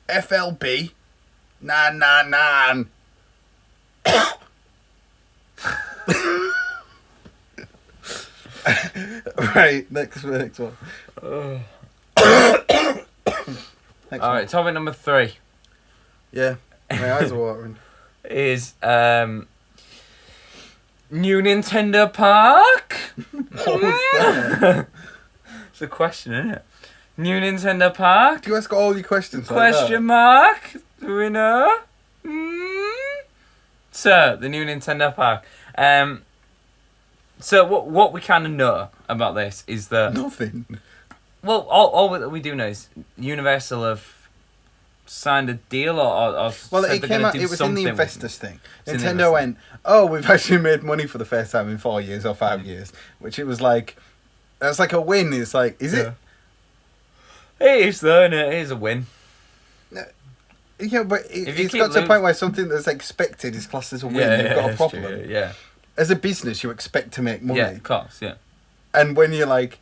Speaker 1: FLB 999. Right, next one.
Speaker 2: Alright, topic number 3.
Speaker 1: Yeah, my eyes are watering.
Speaker 2: Is new Nintendo Park?
Speaker 1: What was that?
Speaker 2: It's a question, isn't it? New Nintendo Park?
Speaker 1: Do you ask all your questions
Speaker 2: Question mark? Do we know? So, the new Nintendo Park. So what we kind of know about this is that...
Speaker 1: Nothing.
Speaker 2: Well, all that we do know is Universal have signed a deal or
Speaker 1: Well,
Speaker 2: said
Speaker 1: it
Speaker 2: they're
Speaker 1: came
Speaker 2: gonna
Speaker 1: out.
Speaker 2: do
Speaker 1: It was in
Speaker 2: something
Speaker 1: the
Speaker 2: with
Speaker 1: investors thing.
Speaker 2: It's in the
Speaker 1: Nintendo
Speaker 2: investors.
Speaker 1: went, "Oh, we've actually made money for the first time in 4 years or 5 years," which it was like, that's like a win. It's like, is it?
Speaker 2: It is though, isn't it? It is a win.
Speaker 1: Yeah, but
Speaker 2: If you
Speaker 1: it's
Speaker 2: keep
Speaker 1: got to a point where something that's expected is classed as a win. You've got a
Speaker 2: that's
Speaker 1: problem.
Speaker 2: true, yeah.
Speaker 1: As a business, you expect to make money.
Speaker 2: Yeah, of course, yeah.
Speaker 1: And when you're like,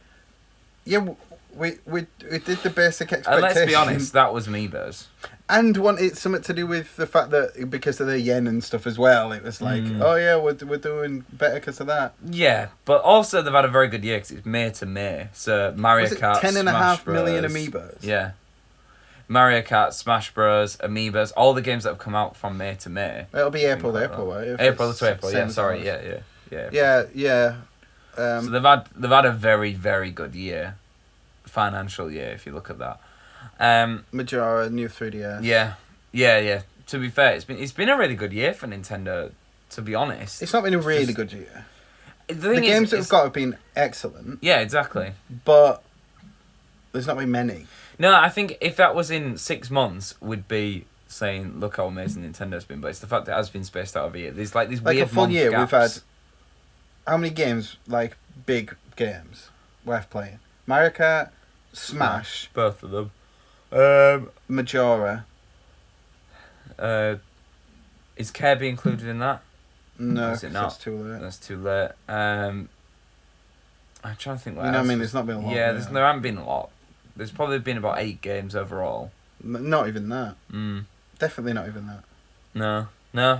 Speaker 1: yeah, we did the basic expectation.
Speaker 2: And let's be honest, that was Amiibos.
Speaker 1: And it's something to do with the fact that because of the yen and stuff as well, it was like, oh yeah, we're doing better because of that.
Speaker 2: Yeah, but also they've had a very good year because it's May to May. So Mario
Speaker 1: Was it
Speaker 2: Kart,
Speaker 1: 10.5 million
Speaker 2: Bros.
Speaker 1: Amiibos?
Speaker 2: Yeah. Mario Kart, Smash Bros, Amiibos, all the games that have come out from May to May.
Speaker 1: It'll be April to April, right? If
Speaker 2: April
Speaker 1: it's
Speaker 2: to April,
Speaker 1: same
Speaker 2: yeah,
Speaker 1: as
Speaker 2: sorry,
Speaker 1: ours.
Speaker 2: yeah.
Speaker 1: Yeah.
Speaker 2: So they've had a very, very good year. Financial year, if you look at that.
Speaker 1: Majora, new 3DS.
Speaker 2: Yeah. To be fair, it's been a really good year for Nintendo, to be honest.
Speaker 1: It's not been a really good year.
Speaker 2: The
Speaker 1: games that we've got have been excellent.
Speaker 2: Yeah, exactly.
Speaker 1: But there's not been many.
Speaker 2: No, I think if that was in 6 months, we'd be saying, look how amazing Nintendo's been. But it's the fact that it has been spaced out of a year. There's like these
Speaker 1: Like
Speaker 2: weird
Speaker 1: a full
Speaker 2: month
Speaker 1: year,
Speaker 2: gaps.
Speaker 1: we've had how many games, like big games, worth playing? Mario Kart, Smash,
Speaker 2: Both of them.
Speaker 1: Majora.
Speaker 2: Is Kirby included in that?
Speaker 1: No,
Speaker 2: Is it
Speaker 1: 'cause
Speaker 2: not?
Speaker 1: that's too late.
Speaker 2: That's too late. I'm trying to think what
Speaker 1: You know what I
Speaker 2: else
Speaker 1: mean?
Speaker 2: was-
Speaker 1: There's not been a lot.
Speaker 2: Yeah, there haven't been a lot. There's probably been about 8 games overall.
Speaker 1: Not even that.
Speaker 2: Mm.
Speaker 1: Definitely not even that.
Speaker 2: No,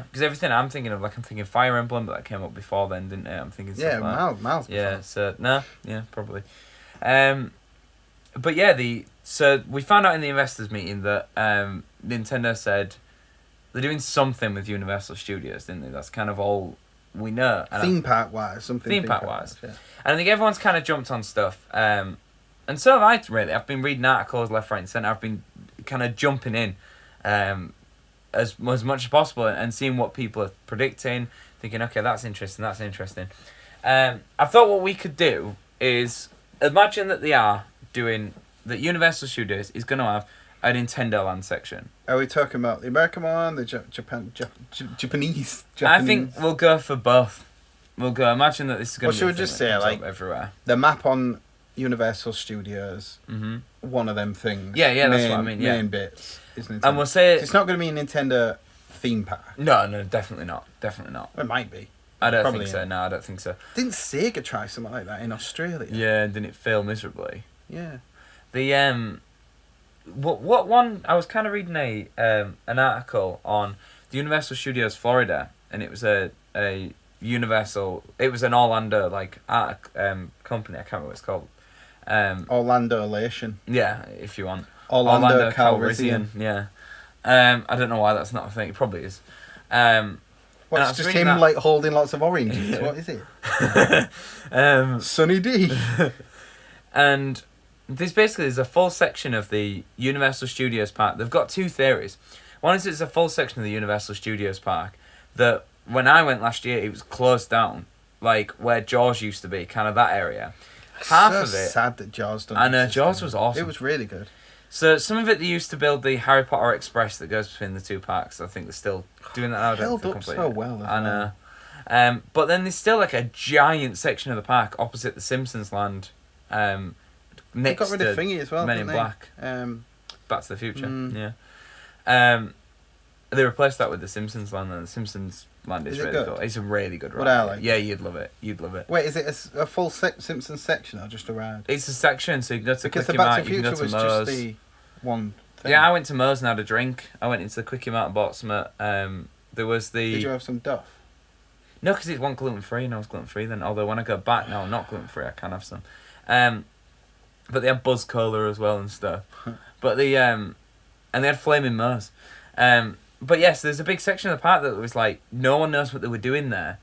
Speaker 2: because everything I'm thinking of, like I'm thinking Fire Emblem, but that came up before then, didn't it? I'm thinking stuff
Speaker 1: Yeah,
Speaker 2: like
Speaker 1: miles.
Speaker 2: yeah.
Speaker 1: before.
Speaker 2: So no, yeah, probably. But yeah, so we found out in the investors meeting that Nintendo said they're doing something with Universal Studios, didn't they? That's kind of all we know. And
Speaker 1: Theme park wise, something.
Speaker 2: Theme park wise.
Speaker 1: Yeah.
Speaker 2: And I think everyone's kind of jumped on stuff. And so have I, really. I've been reading articles left, right, and centre. I've been kind of jumping in as much as possible and seeing what people are predicting, thinking, okay, that's interesting. I thought what we could do is imagine that that Universal Studios is going to have a Nintendo Land section.
Speaker 1: Are we talking about the American one, the Japanese?
Speaker 2: I think we'll go for both. We'll go. Imagine that this is going to be.
Speaker 1: Should we just say like
Speaker 2: everywhere?
Speaker 1: The map on Universal Studios?
Speaker 2: Mm-hmm.
Speaker 1: One of them things.
Speaker 2: Yeah, that's what I mean. Yeah,
Speaker 1: main bits is Nintendo.
Speaker 2: and we'll say
Speaker 1: it's not going to be a Nintendo theme park.
Speaker 2: No, definitely not.
Speaker 1: It might be.
Speaker 2: I don't
Speaker 1: Probably
Speaker 2: think so.
Speaker 1: not.
Speaker 2: No, I don't think so.
Speaker 1: Didn't Sega try something like that in Australia?
Speaker 2: Yeah, and didn't it fail miserably?
Speaker 1: Yeah.
Speaker 2: The what one? I was kind of reading an article on the Universal Studios Florida, and it was a Universal. It was an Orlando art company. I can't remember what it's called.
Speaker 1: Orlando Elation.
Speaker 2: Yeah, if you want.
Speaker 1: Orlando Calrissian.
Speaker 2: Yeah. I don't know why that's not a thing. It probably is.
Speaker 1: Well, it's just him holding lots of oranges. What is it? Sunny D.
Speaker 2: And there's a full section of the Universal Studios Park. They've got 2 theories. One is it's a full section of the Universal Studios Park that when I went last year, it was closed down, like where Jaws used to be, kind of that area. Half of it.
Speaker 1: Sad that Jaws done.
Speaker 2: I know, Jaws was awesome.
Speaker 1: It was really good.
Speaker 2: So some of it they used to build the Harry Potter Express that goes between the 2 parks. I think they're still doing that now.
Speaker 1: Held up so well.
Speaker 2: I know. But then there's still like a giant section of the park opposite the Simpsons Land.
Speaker 1: They got rid of Thingy as well.
Speaker 2: Men in Black. Back to the Future. Yeah. They replaced that with the Simpsons Land, and the Simpsons Land is really
Speaker 1: good?
Speaker 2: cool. It's a really good ride.
Speaker 1: Would I like
Speaker 2: yeah,
Speaker 1: it?
Speaker 2: you'd love it.
Speaker 1: Wait, is it a full Simpsons section or just a ride?
Speaker 2: It's a section, so you can go to
Speaker 1: Because the
Speaker 2: Clicky
Speaker 1: Back
Speaker 2: Mart,
Speaker 1: to the
Speaker 2: you can
Speaker 1: Future
Speaker 2: go to
Speaker 1: was
Speaker 2: Moe's.
Speaker 1: just the one thing.
Speaker 2: Yeah, I went to Moe's and had a drink. I went into the Quickie Mart and bought some. There was the.
Speaker 1: Did you have some Duff?
Speaker 2: No, because it wasn't gluten free, and I was gluten free then. Although when I go back now, I'm not gluten free. I can have some. But they had Buzz Cola as well and stuff. But and they had Flaming Moe's. But yes, there's a big section of the park that was like no one knows what they were doing there.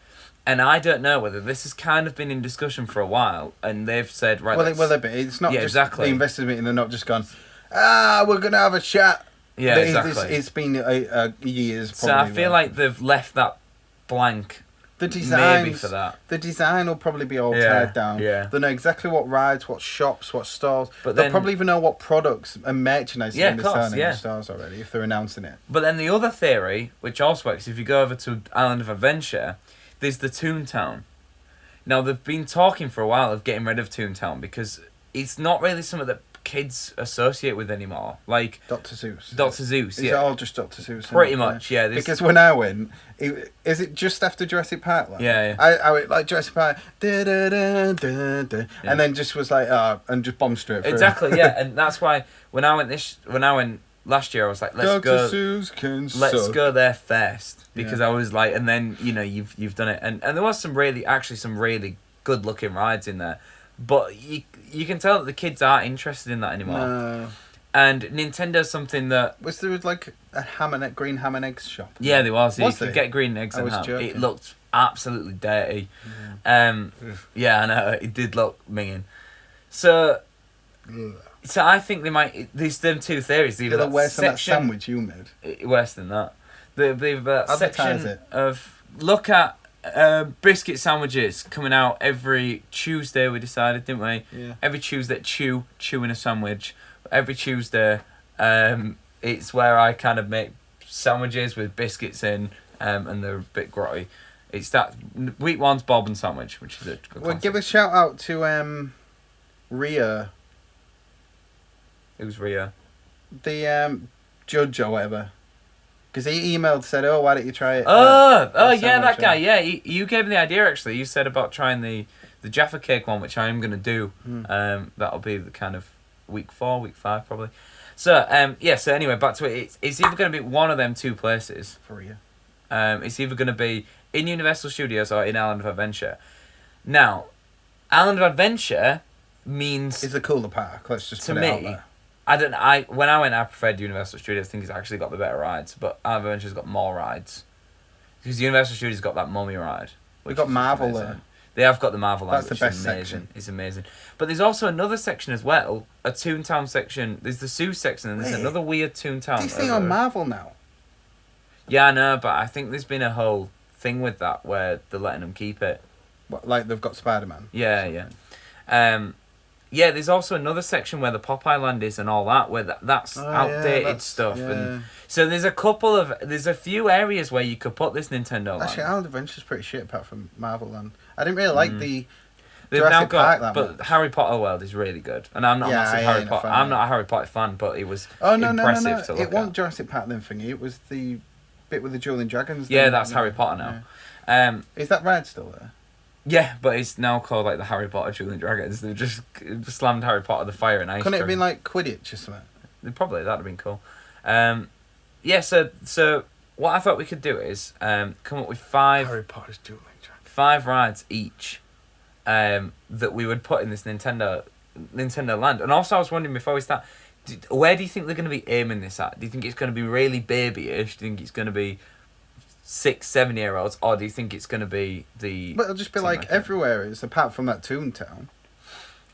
Speaker 2: And I don't know whether this has kind of been in discussion for a while, and they've said, right...
Speaker 1: Well, it's not just
Speaker 2: exactly.
Speaker 1: the invested meeting, they're not just gone, we're going to have a chat.
Speaker 2: Yeah, exactly.
Speaker 1: It's been years, probably.
Speaker 2: So I feel like they've left that blank,
Speaker 1: the design
Speaker 2: maybe for that.
Speaker 1: The design will probably be all tied down.
Speaker 2: Yeah.
Speaker 1: They'll know exactly what rides, what shops, what stores.
Speaker 2: But
Speaker 1: they'll probably even know what products and merchandise they're selling in the stores already, if they're announcing it.
Speaker 2: But then the other theory, which also works, if you go over to Island of Adventure... There's the Toontown. Now, they've been talking for a while of getting rid of Toontown because it's not really something that kids associate with anymore. Like
Speaker 1: Dr. Seuss.
Speaker 2: Dr. Seuss,
Speaker 1: yeah. Is it all just Dr. Seuss?
Speaker 2: Pretty much, yeah.
Speaker 1: Because when I went, is it just after Jurassic Park? Like?
Speaker 2: Yeah.
Speaker 1: I went like Jurassic Park, and then just was like, and just bombed straight through.
Speaker 2: Exactly, yeah. And that's why when I went last year, I was like, let's go there first. Because I was like, and then you've done it, and there was some really good looking rides in there, but you can tell that the kids aren't interested in that anymore.
Speaker 1: No.
Speaker 2: And Nintendo's something that
Speaker 1: was there like a green ham and eggs shop?
Speaker 2: Yeah, there was. You
Speaker 1: Was
Speaker 2: could
Speaker 1: there?
Speaker 2: get green eggs and ham.
Speaker 1: Joking.
Speaker 2: It looked absolutely dirty. Yeah, I know it did look minging. So I think they might. There's them two theories. Either
Speaker 1: that worse than that
Speaker 2: section,
Speaker 1: sandwich you made.
Speaker 2: Worse than that. The section
Speaker 1: it.
Speaker 2: of look at biscuit sandwiches coming out every Tuesday. We decided, didn't we?
Speaker 1: Yeah.
Speaker 2: Every Tuesday, chewing a sandwich. Every Tuesday, it's where I kind of make sandwiches with biscuits in, and they're a bit grotty. It's that week one's Bob and sandwich, which is a good
Speaker 1: Well, give a shout out to Ria.
Speaker 2: Who's Ria?
Speaker 1: The judge or whatever. Because he emailed, said, why don't you try it?
Speaker 2: Yeah, that guy. Yeah, you gave me the idea, actually. You said about trying the Jaffa Cake one, which I am going to do. That'll be the kind of week 4, week 5, probably. So, so anyway, back to it. It's either going to be one of them two places.
Speaker 1: For you.
Speaker 2: It's either going to be in Universal Studios or in Island of Adventure. Now, Island of Adventure means...
Speaker 1: It's a cooler park. Let's just put it out there.
Speaker 2: When I went, I preferred Universal Studios. I think it's actually got the better rides, but Island of Adventure's got more rides. Because Universal Studios got that mummy ride.
Speaker 1: We've got Marvel there.
Speaker 2: They have got the Marvel line,
Speaker 1: That's the best section.
Speaker 2: It's amazing. But there's also another section as well, a Toontown section. There's the Seuss section, and there's another weird Toontown.
Speaker 1: Disney on Marvel now.
Speaker 2: Yeah, I know, but I think there's been a whole thing with that where they're letting them keep it.
Speaker 1: What, like they've got Spider-Man?
Speaker 2: Yeah. There's also another section where the Popeye Land is and all that, where that's outdated stuff. Yeah. And so there's a few areas where you could put this Nintendo Land.
Speaker 1: Actually, Island Adventure's pretty shit apart from Marvel Land. I didn't really like the
Speaker 2: They've
Speaker 1: Jurassic
Speaker 2: now got,
Speaker 1: Park that
Speaker 2: but
Speaker 1: much.
Speaker 2: Harry Potter World is really good, and I'm not a massive Harry Potter. I'm not a Harry Potter fan, but it was impressive to look
Speaker 1: It wasn't
Speaker 2: at.
Speaker 1: Jurassic Park then thingy. It was the bit with the Dueling Dragons.
Speaker 2: Yeah,
Speaker 1: then,
Speaker 2: that's Harry Potter now.
Speaker 1: Is that ride still there?
Speaker 2: Yeah, but it's now called like the Harry Potter Dueling Dragons. They've just slammed Harry Potter the fire and ice.
Speaker 1: Couldn't it have been like Quidditch or something?
Speaker 2: Probably that'd have been cool. So what I thought we could do is come up with 5
Speaker 1: Harry Potter's Dueling Dragons.
Speaker 2: 5 rides each that we would put in this Nintendo Land. And also I was wondering before we start, where do you think they're going to be aiming this at? Do you think it's going to be really babyish? Do you think it's going to be 6-7-year-olds, or do you think it's going to be the...
Speaker 1: But it'll just be like everywhere is, apart from that Toontown.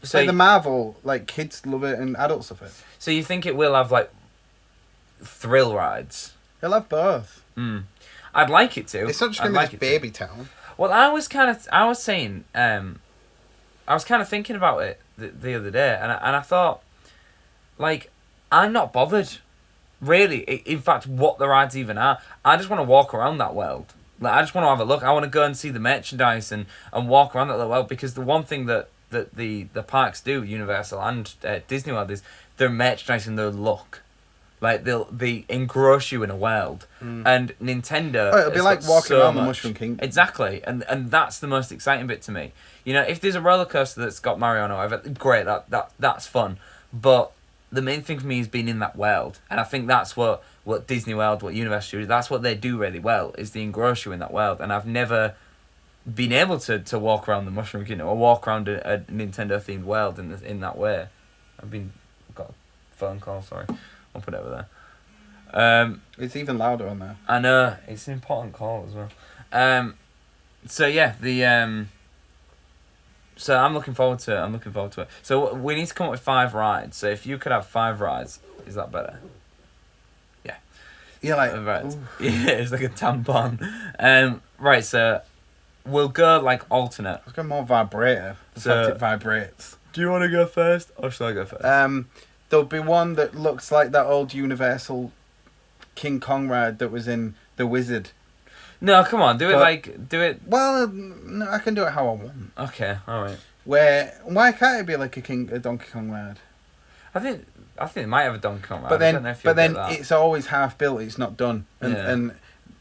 Speaker 1: It's
Speaker 2: So
Speaker 1: like the Marvel, like kids love it and adults love it.
Speaker 2: So you think it will have like thrill rides?
Speaker 1: It'll have both.
Speaker 2: I'd like it to.
Speaker 1: It's not just going to be this baby town.
Speaker 2: Well, I was saying, I was kind of thinking about it the other day, and I thought, like, I'm not bothered, really. In fact, what the rides even are. I just want to walk around that world. Like, I just want to have a look. I want to go and see the merchandise and walk around that little world, because the one thing that the parks do, Universal and Disney World, is their merchandise and their look. Like, they engross you in a world. And Nintendo...
Speaker 1: it'll be like walking around the Mushroom Kingdom.
Speaker 2: Exactly. And that's the most exciting bit to me. You know, if there's a roller coaster that's got Mario on or whatever, great, that's fun. But the main thing for me is being in that world, and I think that's what Disney World, what Universal Studios, that's what they do really well, is they engross you in that world. And I've never been able to walk around the Mushroom Kingdom or walk around a Nintendo themed world in that way. I've got a phone call. Sorry, I'll put it over there.
Speaker 1: It's even louder on there.
Speaker 2: I know, it's an important call as well. So yeah, so I'm looking forward to it. So we need to come up with 5 rides. So if you could have 5 rides, is that better? Yeah.
Speaker 1: Yeah, like
Speaker 2: right. Yeah, it's like a tampon. Right. So we'll go like alternate.
Speaker 1: Let's go more vibrator. So it vibrates.
Speaker 2: Do you want to go first, or shall I go first?
Speaker 1: There'll be one that looks like that old Universal King Kong ride that was in The Wizard.
Speaker 2: No, come on, do it.
Speaker 1: Well, no, I can do it how I want.
Speaker 2: Okay, all right.
Speaker 1: Why can't it be like a Donkey Kong ride?
Speaker 2: I think it might have a Donkey Kong ride.
Speaker 1: But then,
Speaker 2: I don't know if you'll get that.
Speaker 1: It's always half built. It's not done, and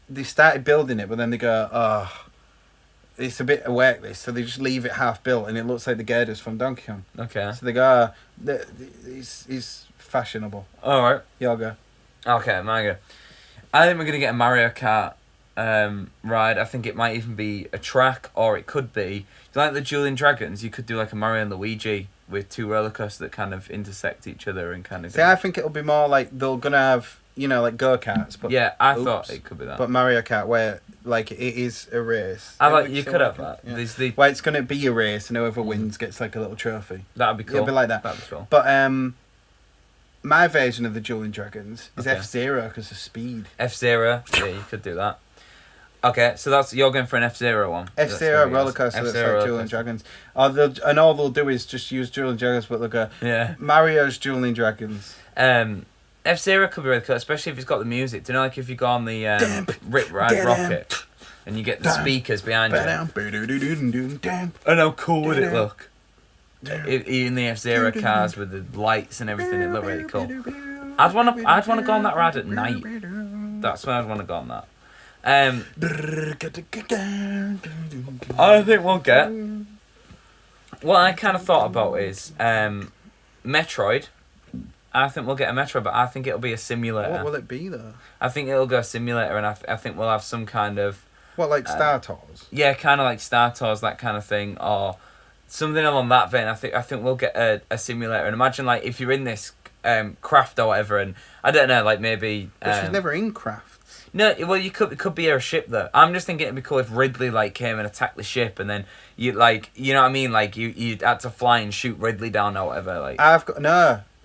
Speaker 1: they started building it, but then they go, oh, it's a bit of work this, so they just leave it half built, and it looks like the girders from Donkey Kong.
Speaker 2: Okay.
Speaker 1: So they go, it's fashionable.
Speaker 2: All right.
Speaker 1: You'll go.
Speaker 2: Okay, my go. I think we're gonna get a Mario Kart ride. I think it might even be a track, or it could be like the Dueling Dragons. You could do like a Mario and Luigi with 2 roller coasters that kind of intersect each other and kind of.
Speaker 1: See, I think it'll be more like they're gonna have like go-karts, but
Speaker 2: yeah, I thought it could be that.
Speaker 1: But Mario Kart, where like it is a race.
Speaker 2: You could have that.
Speaker 1: Yeah. Where it's gonna be a race, and whoever wins gets like a little trophy.
Speaker 2: That'd be cool.
Speaker 1: It'll be like that.
Speaker 2: That'd be cool.
Speaker 1: But my version of the Dueling Dragons is F-Zero because of speed.
Speaker 2: F-Zero, yeah, you could do that. Okay, so you're going for an F-Zero one.
Speaker 1: F-Zero roller coaster that's like Dueling Dragons. All they'll do is just use Dueling Dragons, but they'll go, Mario's Dueling Dragons.
Speaker 2: F-Zero could be really cool, especially if it's got the music. Do you know, like if you go on the Rip Ride Rocket and you get the speakers behind you? And how cool would it look? In the F-Zero cars with the lights and everything, it looked really cool. I'd want to go on that ride at night. That's when I'd want to go on that. I think we'll get. What I kind of thought about is Metroid. I think we'll get a Metroid, but I think it'll be a simulator.
Speaker 1: What will it be though?
Speaker 2: I think it'll go simulator, and I think we'll have some kind of.
Speaker 1: What, like Star Tours?
Speaker 2: Yeah, kind of like Star Tours, that kind of thing, or something along that vein. I think we'll get a simulator, and imagine like if you're in this craft or whatever, and I don't know, like maybe.
Speaker 1: But she's never in crafts.
Speaker 2: No, well, it could be a ship though. I'm just thinking it'd be cool if Ridley like came and attacked the ship, and then you like, you know what I mean, like you had to fly and shoot Ridley down or whatever. Like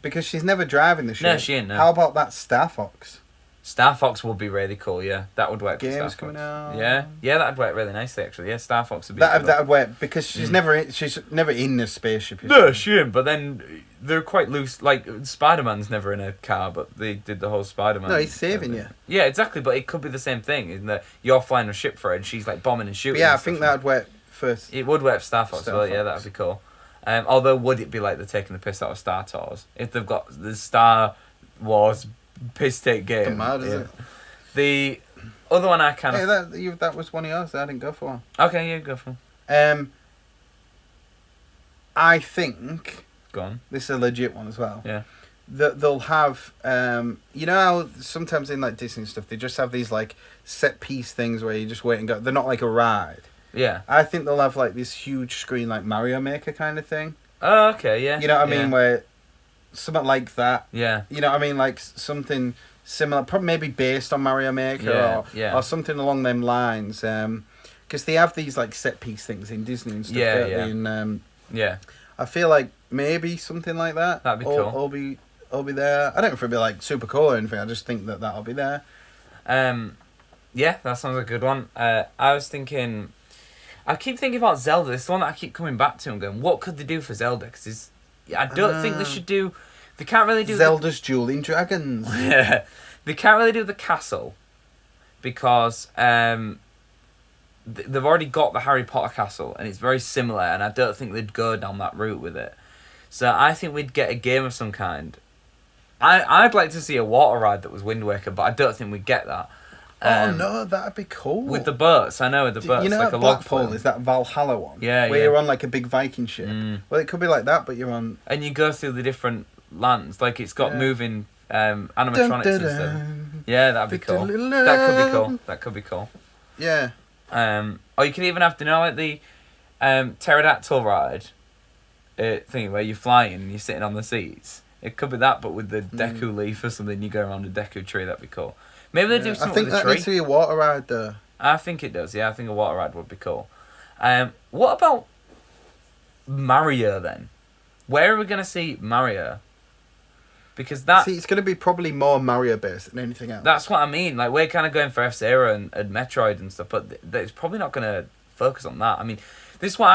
Speaker 1: because she's never driving the ship.
Speaker 2: No, she ain't. No.
Speaker 1: How about that Star Fox?
Speaker 2: Star Fox would be really cool. Yeah, that would work.
Speaker 1: Games coming out.
Speaker 2: Yeah, that'd work really nicely actually. Yeah, Star Fox would be.
Speaker 1: That'd work because she's never in the spaceship.
Speaker 2: No, she ain't. But then they're quite loose. Like Spider-Man's never in a car, but they did the whole Spider-Man.
Speaker 1: No, he's saving you.
Speaker 2: Yeah, exactly. But it could be the same thing, isn't that you're flying a ship for her and she's like bombing and shooting.
Speaker 1: But yeah, I think that'd work first.
Speaker 2: It would work for Star Fox. Yeah, that'd be cool. Although, would it be like they're taking the piss out of Star Tours if they've got the Star Wars piss take game?
Speaker 1: Doesn't matter, does it?
Speaker 2: The other one I kind of...
Speaker 1: Hey, that was one of yours. I didn't go for one.
Speaker 2: Okay, yeah, go for
Speaker 1: one. I think...
Speaker 2: Go on.
Speaker 1: This is a legit one as well.
Speaker 2: Yeah.
Speaker 1: That they'll have... you know how sometimes in like Disney stuff, they just have these like set piece things where you just wait and go... They're not like a ride.
Speaker 2: Yeah.
Speaker 1: I think they'll have like this huge screen like Mario Maker kind of thing.
Speaker 2: Oh, okay, yeah.
Speaker 1: You know what I mean? Where something like that.
Speaker 2: Yeah.
Speaker 1: You know what I mean? Like something similar, probably maybe based on Mario Maker or something along them lines. Because they have these like set piece things in Disney and stuff. And, I feel like maybe something like that.
Speaker 2: That'd be cool.
Speaker 1: I'll be there. I don't know if it'll be like super cool or anything. I just think that'll be there.
Speaker 2: Yeah, that sounds like a good one. I keep thinking about Zelda. This is the one that I keep coming back to and going, what could they do for Zelda? Because I don't think they should do... They can't really do...
Speaker 1: Zelda's Dueling Dragons.
Speaker 2: Yeah. They can't really do the castle because they've already got the Harry Potter castle and it's very similar, and I don't think they'd go down that route with it. So I think we'd get a game of some kind. I'd like to see a water ride that was Wind Waker, but I don't think we'd get that.
Speaker 1: No, that'd be cool.
Speaker 2: With the boats, I know, with the boats.
Speaker 1: You know,
Speaker 2: like a
Speaker 1: Blackpool is that Valhalla one?
Speaker 2: Yeah,
Speaker 1: where you're on like a big Viking ship. Well, it could be like that, but you're on...
Speaker 2: And you go through the different lands. Like it's got
Speaker 1: Yeah.
Speaker 2: moving animatronics
Speaker 1: Dun, dun,
Speaker 2: and stuff.
Speaker 1: dun.
Speaker 2: Yeah, that'd be cool. That could be cool. That could be cool.
Speaker 1: Yeah.
Speaker 2: Or you could even have, like the pterodactyl ride thing where you're flying and you're sitting on the seats. It could be that, but with the Deku leaf or something, you go around a Deku tree. That'd be cool. Maybe they do something
Speaker 1: I think
Speaker 2: with the
Speaker 1: that
Speaker 2: tree.
Speaker 1: needs to be a water ride though.
Speaker 2: I think it does. Yeah, I think a water ride would be cool. What about Mario then? Where are we gonna see Mario? Because
Speaker 1: it's going to be probably more Mario based than anything else.
Speaker 2: That's what I mean. Like we're kind of going for F-Zero and Metroid and stuff, but it's probably not going to focus on that. I mean, this is what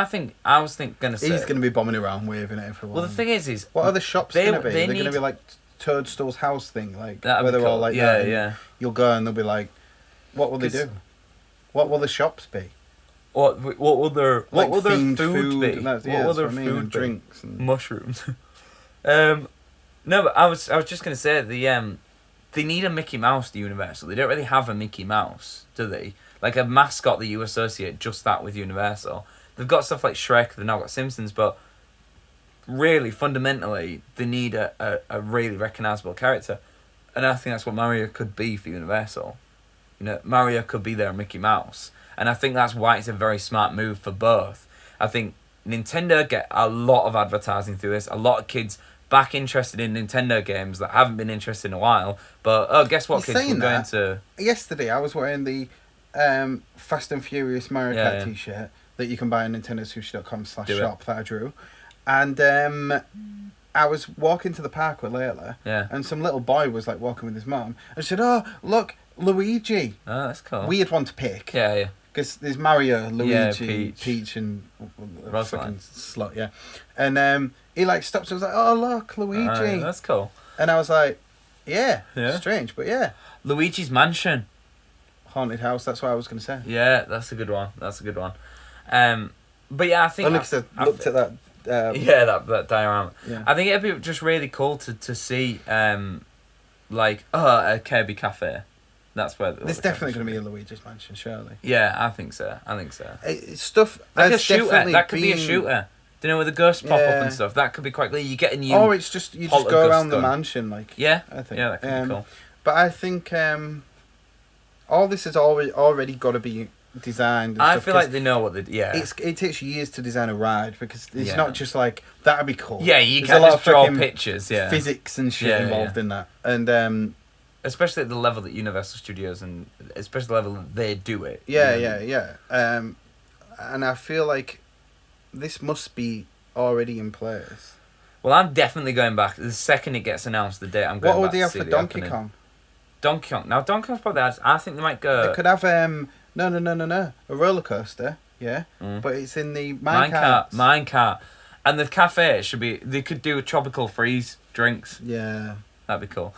Speaker 2: I was going to say.
Speaker 1: He's going to be bombing around, waving at everyone.
Speaker 2: Well, the thing is
Speaker 1: what are the shops going to be? They're going
Speaker 2: need
Speaker 1: to be like Toadstool's house thing, like
Speaker 2: That'd
Speaker 1: where
Speaker 2: be
Speaker 1: they're all
Speaker 2: cool.
Speaker 1: like
Speaker 2: Yeah,
Speaker 1: that.
Speaker 2: yeah.
Speaker 1: You'll go and they'll be like, what will they do? What will the shops be?
Speaker 2: What will their
Speaker 1: Like
Speaker 2: what will their
Speaker 1: themed
Speaker 2: food be?
Speaker 1: And that's,
Speaker 2: What
Speaker 1: yeah,
Speaker 2: will
Speaker 1: that's
Speaker 2: their
Speaker 1: what I mean,
Speaker 2: food
Speaker 1: and
Speaker 2: be?
Speaker 1: drinks and
Speaker 2: Mushrooms. No, but I was just gonna say they need a Mickey Mouse to Universal. They don't really have a Mickey Mouse, do they? Like a mascot that you associate just that with Universal. They've got stuff like Shrek. They've now got Simpsons, but really fundamentally they need a really recognisable character, and I think that's what Mario could be for Universal. You know, Mario could be their Mickey Mouse, and I think that's why it's a very smart move for both. I think Nintendo get a lot of advertising through this. A lot of kids back interested in Nintendo games that haven't been interested in a while. But guess what, kids? We're going to...
Speaker 1: Yesterday I was wearing the Fast and Furious Mario Kart t-shirt that you can buy on nintendosushi.com/shop that I drew. And I was walking to the park with Layla, and some little boy was like walking with his mum, and she said, "Oh, look, Luigi."
Speaker 2: Oh, that's cool.
Speaker 1: Weird one to pick.
Speaker 2: Yeah, yeah.
Speaker 1: Because there's Mario, Luigi,
Speaker 2: Peach.
Speaker 1: Peach and
Speaker 2: Rosaline.
Speaker 1: fucking slut, yeah. And he like stops and was like, "Oh, look, Luigi."
Speaker 2: That's cool.
Speaker 1: And I was like, yeah,
Speaker 2: Yeah.
Speaker 1: strange, but yeah.
Speaker 2: Luigi's Mansion.
Speaker 1: Haunted house, that's what I was going to say.
Speaker 2: Yeah, that's a good one. That's a good one. But yeah, I think...
Speaker 1: Only because I looked at that...
Speaker 2: that diorama.
Speaker 1: Yeah.
Speaker 2: I think it'd be just really cool to see, like, a Kirby cafe. That's where...
Speaker 1: There's definitely going to be a Luigi's Mansion, surely.
Speaker 2: Yeah, I think so.
Speaker 1: It's stuff...
Speaker 2: Like a
Speaker 1: that's
Speaker 2: shooter.
Speaker 1: definitely
Speaker 2: That could be a
Speaker 1: been-
Speaker 2: shooter. Do you know, where the ghosts pop up
Speaker 1: Yeah.
Speaker 2: and stuff? That could be quite cool. You get a new...
Speaker 1: Or it's just, you just
Speaker 2: Poltergeist
Speaker 1: go around the
Speaker 2: gun.
Speaker 1: mansion, like...
Speaker 2: Yeah,
Speaker 1: I think.
Speaker 2: yeah, that could be cool.
Speaker 1: But I think all this has already got to be designed and
Speaker 2: I
Speaker 1: stuff,
Speaker 2: feel
Speaker 1: 'cause
Speaker 2: like they know what they... Yeah.
Speaker 1: it takes years to design a ride, because it's
Speaker 2: Yeah.
Speaker 1: not just like, that'd be cool.
Speaker 2: Yeah, you
Speaker 1: There's
Speaker 2: can't
Speaker 1: a lot
Speaker 2: just
Speaker 1: of
Speaker 2: draw
Speaker 1: fucking
Speaker 2: pictures, yeah.
Speaker 1: physics and shit
Speaker 2: Yeah,
Speaker 1: involved
Speaker 2: yeah.
Speaker 1: in that. And
Speaker 2: Especially at the level that Universal Studios and especially the level that they do it.
Speaker 1: yeah,
Speaker 2: you know?
Speaker 1: yeah. And I feel like this must be already in place.
Speaker 2: Well, I'm definitely going back. The second it gets announced, the date I'm going
Speaker 1: What would
Speaker 2: back
Speaker 1: they
Speaker 2: to
Speaker 1: have
Speaker 2: see
Speaker 1: for
Speaker 2: the
Speaker 1: Donkey
Speaker 2: opening.
Speaker 1: Kong?
Speaker 2: Donkey Kong. Now, Donkey Kong's probably... I think they might go...
Speaker 1: They could have no, a roller coaster, yeah, but it's in the minecart.
Speaker 2: Minecart. And the cafe should be... They could do a tropical freeze drinks.
Speaker 1: Yeah.
Speaker 2: That'd be cool.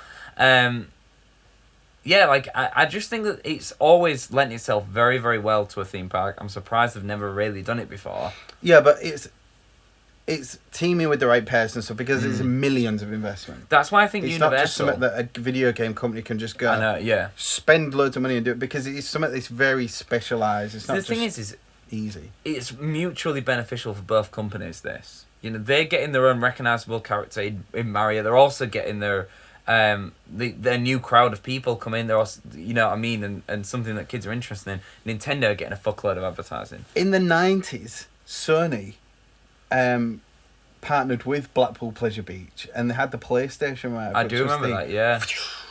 Speaker 2: Yeah, like, I just think that it's always lent itself very, very well to a theme park. I'm surprised they've never really done it before.
Speaker 1: Yeah, but it's teaming with the right person, so because it's millions of investment.
Speaker 2: That's why I think
Speaker 1: It's
Speaker 2: Universal...
Speaker 1: not just something that a video game company can just go.
Speaker 2: I know, yeah.
Speaker 1: Spend loads of money and do it, because it's something that's very specialised. It's not
Speaker 2: The
Speaker 1: just
Speaker 2: thing is
Speaker 1: easy.
Speaker 2: it's mutually beneficial for both companies, this. You know, they're getting their own recognisable character in Mario. They're also getting their new crowd of people come in. They're also, you know what I mean, and something that kids are interested in. Nintendo are getting a fuckload of advertising.
Speaker 1: In the 90s, Sony partnered with Blackpool Pleasure Beach, and they had the PlayStation ride.
Speaker 2: I do remember that, yeah.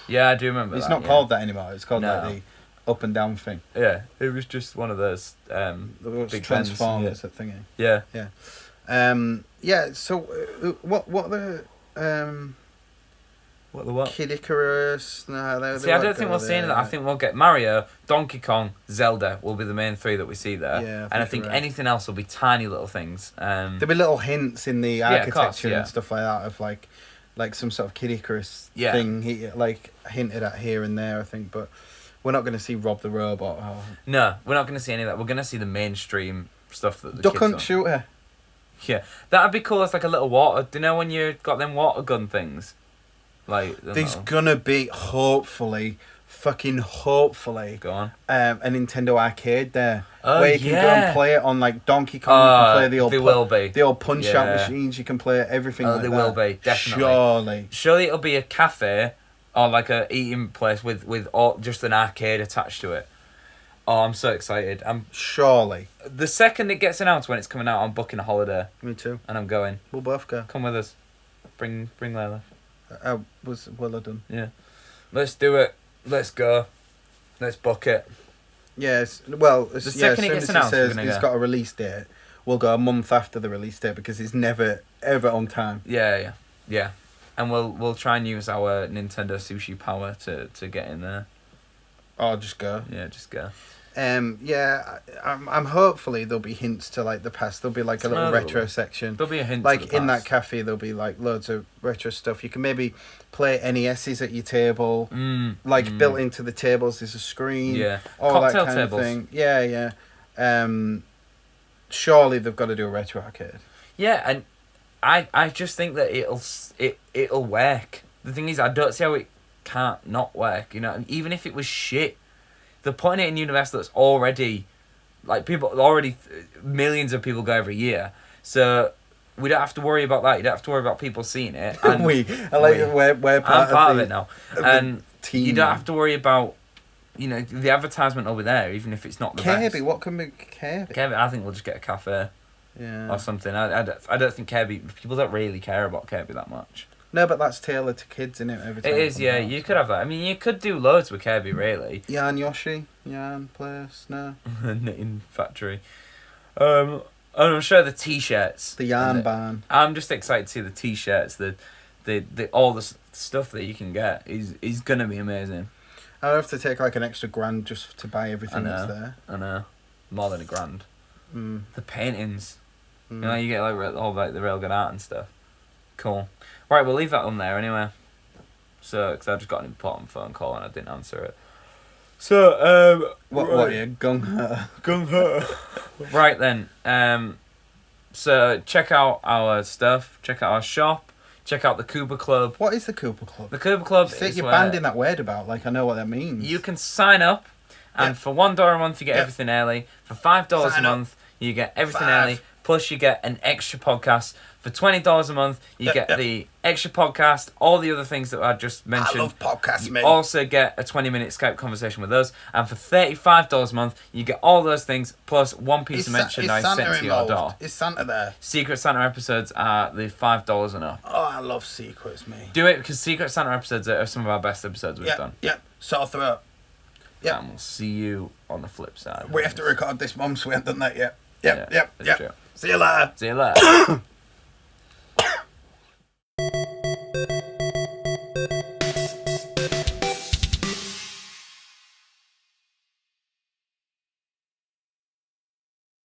Speaker 2: Yeah, I do remember
Speaker 1: It's
Speaker 2: that.
Speaker 1: not called that anymore. It's called like
Speaker 2: No.
Speaker 1: the up and down thing.
Speaker 2: Yeah, it was just one of those
Speaker 1: The
Speaker 2: big
Speaker 1: Transformers,
Speaker 2: bends,
Speaker 1: that thingy.
Speaker 2: yeah.
Speaker 1: Yeah. So what the
Speaker 2: What the what?
Speaker 1: Kid Icarus? No, they
Speaker 2: See, I don't think we'll see any of that. I think we'll get Mario, Donkey Kong, Zelda will be the main three that we see there.
Speaker 1: Yeah,
Speaker 2: and I think
Speaker 1: you're right.
Speaker 2: anything else will be tiny little things.
Speaker 1: There'll be little hints in the
Speaker 2: of
Speaker 1: architecture
Speaker 2: course, yeah.
Speaker 1: and stuff like that of like some sort of Kid Icarus
Speaker 2: Yeah.
Speaker 1: thing he like hinted at here and there, I think, but we're not going to see Rob the Robot. Or
Speaker 2: No, we're not going to see any of that. We're going to see the mainstream stuff that the
Speaker 1: Duck
Speaker 2: kids
Speaker 1: Hunt
Speaker 2: want.
Speaker 1: Shooter.
Speaker 2: Yeah, that'd be cool as like a little water. Do you know when you got them water gun things? Like
Speaker 1: There's gonna be, hopefully, fucking hopefully
Speaker 2: Go on.
Speaker 1: a Nintendo arcade there.
Speaker 2: Oh,
Speaker 1: where you can go and play it on like Donkey Kong. You can play the old the old punch out machines. You can play everything.
Speaker 2: Oh,
Speaker 1: like
Speaker 2: they
Speaker 1: that.
Speaker 2: will be definitely. Surely it'll be a cafe or like a eating place with all, just an arcade attached to it. Oh, I'm so excited.
Speaker 1: Surely.
Speaker 2: The second it gets announced when it's coming out, I'm booking a holiday.
Speaker 1: Me too.
Speaker 2: And I'm going.
Speaker 1: We'll both go.
Speaker 2: Come with us. Bring Layla.
Speaker 1: Was well done.
Speaker 2: Yeah. Let's do it. Let's go. Let's book it.
Speaker 1: Yes. Well,
Speaker 2: the second it gets announced,
Speaker 1: it's got a release date, we'll go a month after the release date because it's never ever on time.
Speaker 2: Yeah. And we'll try and use our Nintendo Sushi power to get in there.
Speaker 1: Oh, just go.
Speaker 2: Yeah, just go.
Speaker 1: I'm hopefully there'll be hints to like the past. There'll be like a little retro section.
Speaker 2: There'll be a hint.
Speaker 1: Like in that cafe, there'll be like loads of retro stuff. You can maybe play NESs at your table. Built into the tables is a screen.
Speaker 2: Yeah.
Speaker 1: All
Speaker 2: Cocktail
Speaker 1: that kind
Speaker 2: tables.
Speaker 1: of thing. Yeah. Surely they've got to do a retro arcade.
Speaker 2: Yeah, and I just think that it'll work. The thing is, I don't see how it can't not work. You know, and even if it was shit. They're putting it in universe that's already, millions of people go every year. So we don't have to worry about that. You don't have to worry about people seeing it. And
Speaker 1: we're part
Speaker 2: of it now. And you don't have to worry about, the advertisement over there, even if it's not the best.
Speaker 1: Kirby, what can be Kirby?
Speaker 2: Kirby, I think we'll just get a cafe.
Speaker 1: Yeah.
Speaker 2: Or something. I don't think Kirby, people don't really care about Kirby that much.
Speaker 1: No, but that's tailored to kids, isn't it? Every time
Speaker 2: it is, yeah. You could have that. I mean, you could do loads with Kirby, really.
Speaker 1: Yarn Yoshi, Yarn Place, no.
Speaker 2: Knitting Factory. And I'm sure the T-shirts.
Speaker 1: The Yarn Barn.
Speaker 2: I'm just excited to see the T-shirts. The all the stuff that you can get is gonna be amazing.
Speaker 1: I'd have to take like an extra $1,000 just to buy everything that's there.
Speaker 2: I know, more than $1,000. The paintings.
Speaker 1: Mm.
Speaker 2: You get all the real good art and stuff. Cool. Right, we'll leave that on there anyway. So, because I just got an important phone call and I didn't answer it. So,
Speaker 1: what are you, gung-ho?
Speaker 2: Right then, so check out our stuff, check out our shop, check out the Cooper Club.
Speaker 1: What is the Cooper Club?
Speaker 2: The Cooper Club is
Speaker 1: you're banding that word about, like I know what that means.
Speaker 2: You can sign up, and for $1 a month you get everything early. For $5 a month you get everything early. Plus you get an extra podcast. For $20 a month, you get the extra podcast, all the other things that I just mentioned.
Speaker 1: I love podcasts, man.
Speaker 2: You also get a 20-minute Skype conversation with us. And for $35 a month, you get all those things, plus one piece of merchandise sent to your door.
Speaker 1: Is Santa there?
Speaker 2: Secret Santa episodes are the $5 and up.
Speaker 1: Oh, I love secrets, mate.
Speaker 2: Do it, because Secret Santa episodes are some of our best episodes we've done.
Speaker 1: Yeah, sore throat. Yeah.
Speaker 2: And we'll see you on the flip side.
Speaker 1: We have to record this, Mum, so we haven't done that yet. Yep.
Speaker 2: True.
Speaker 1: See you later.
Speaker 2: See you later.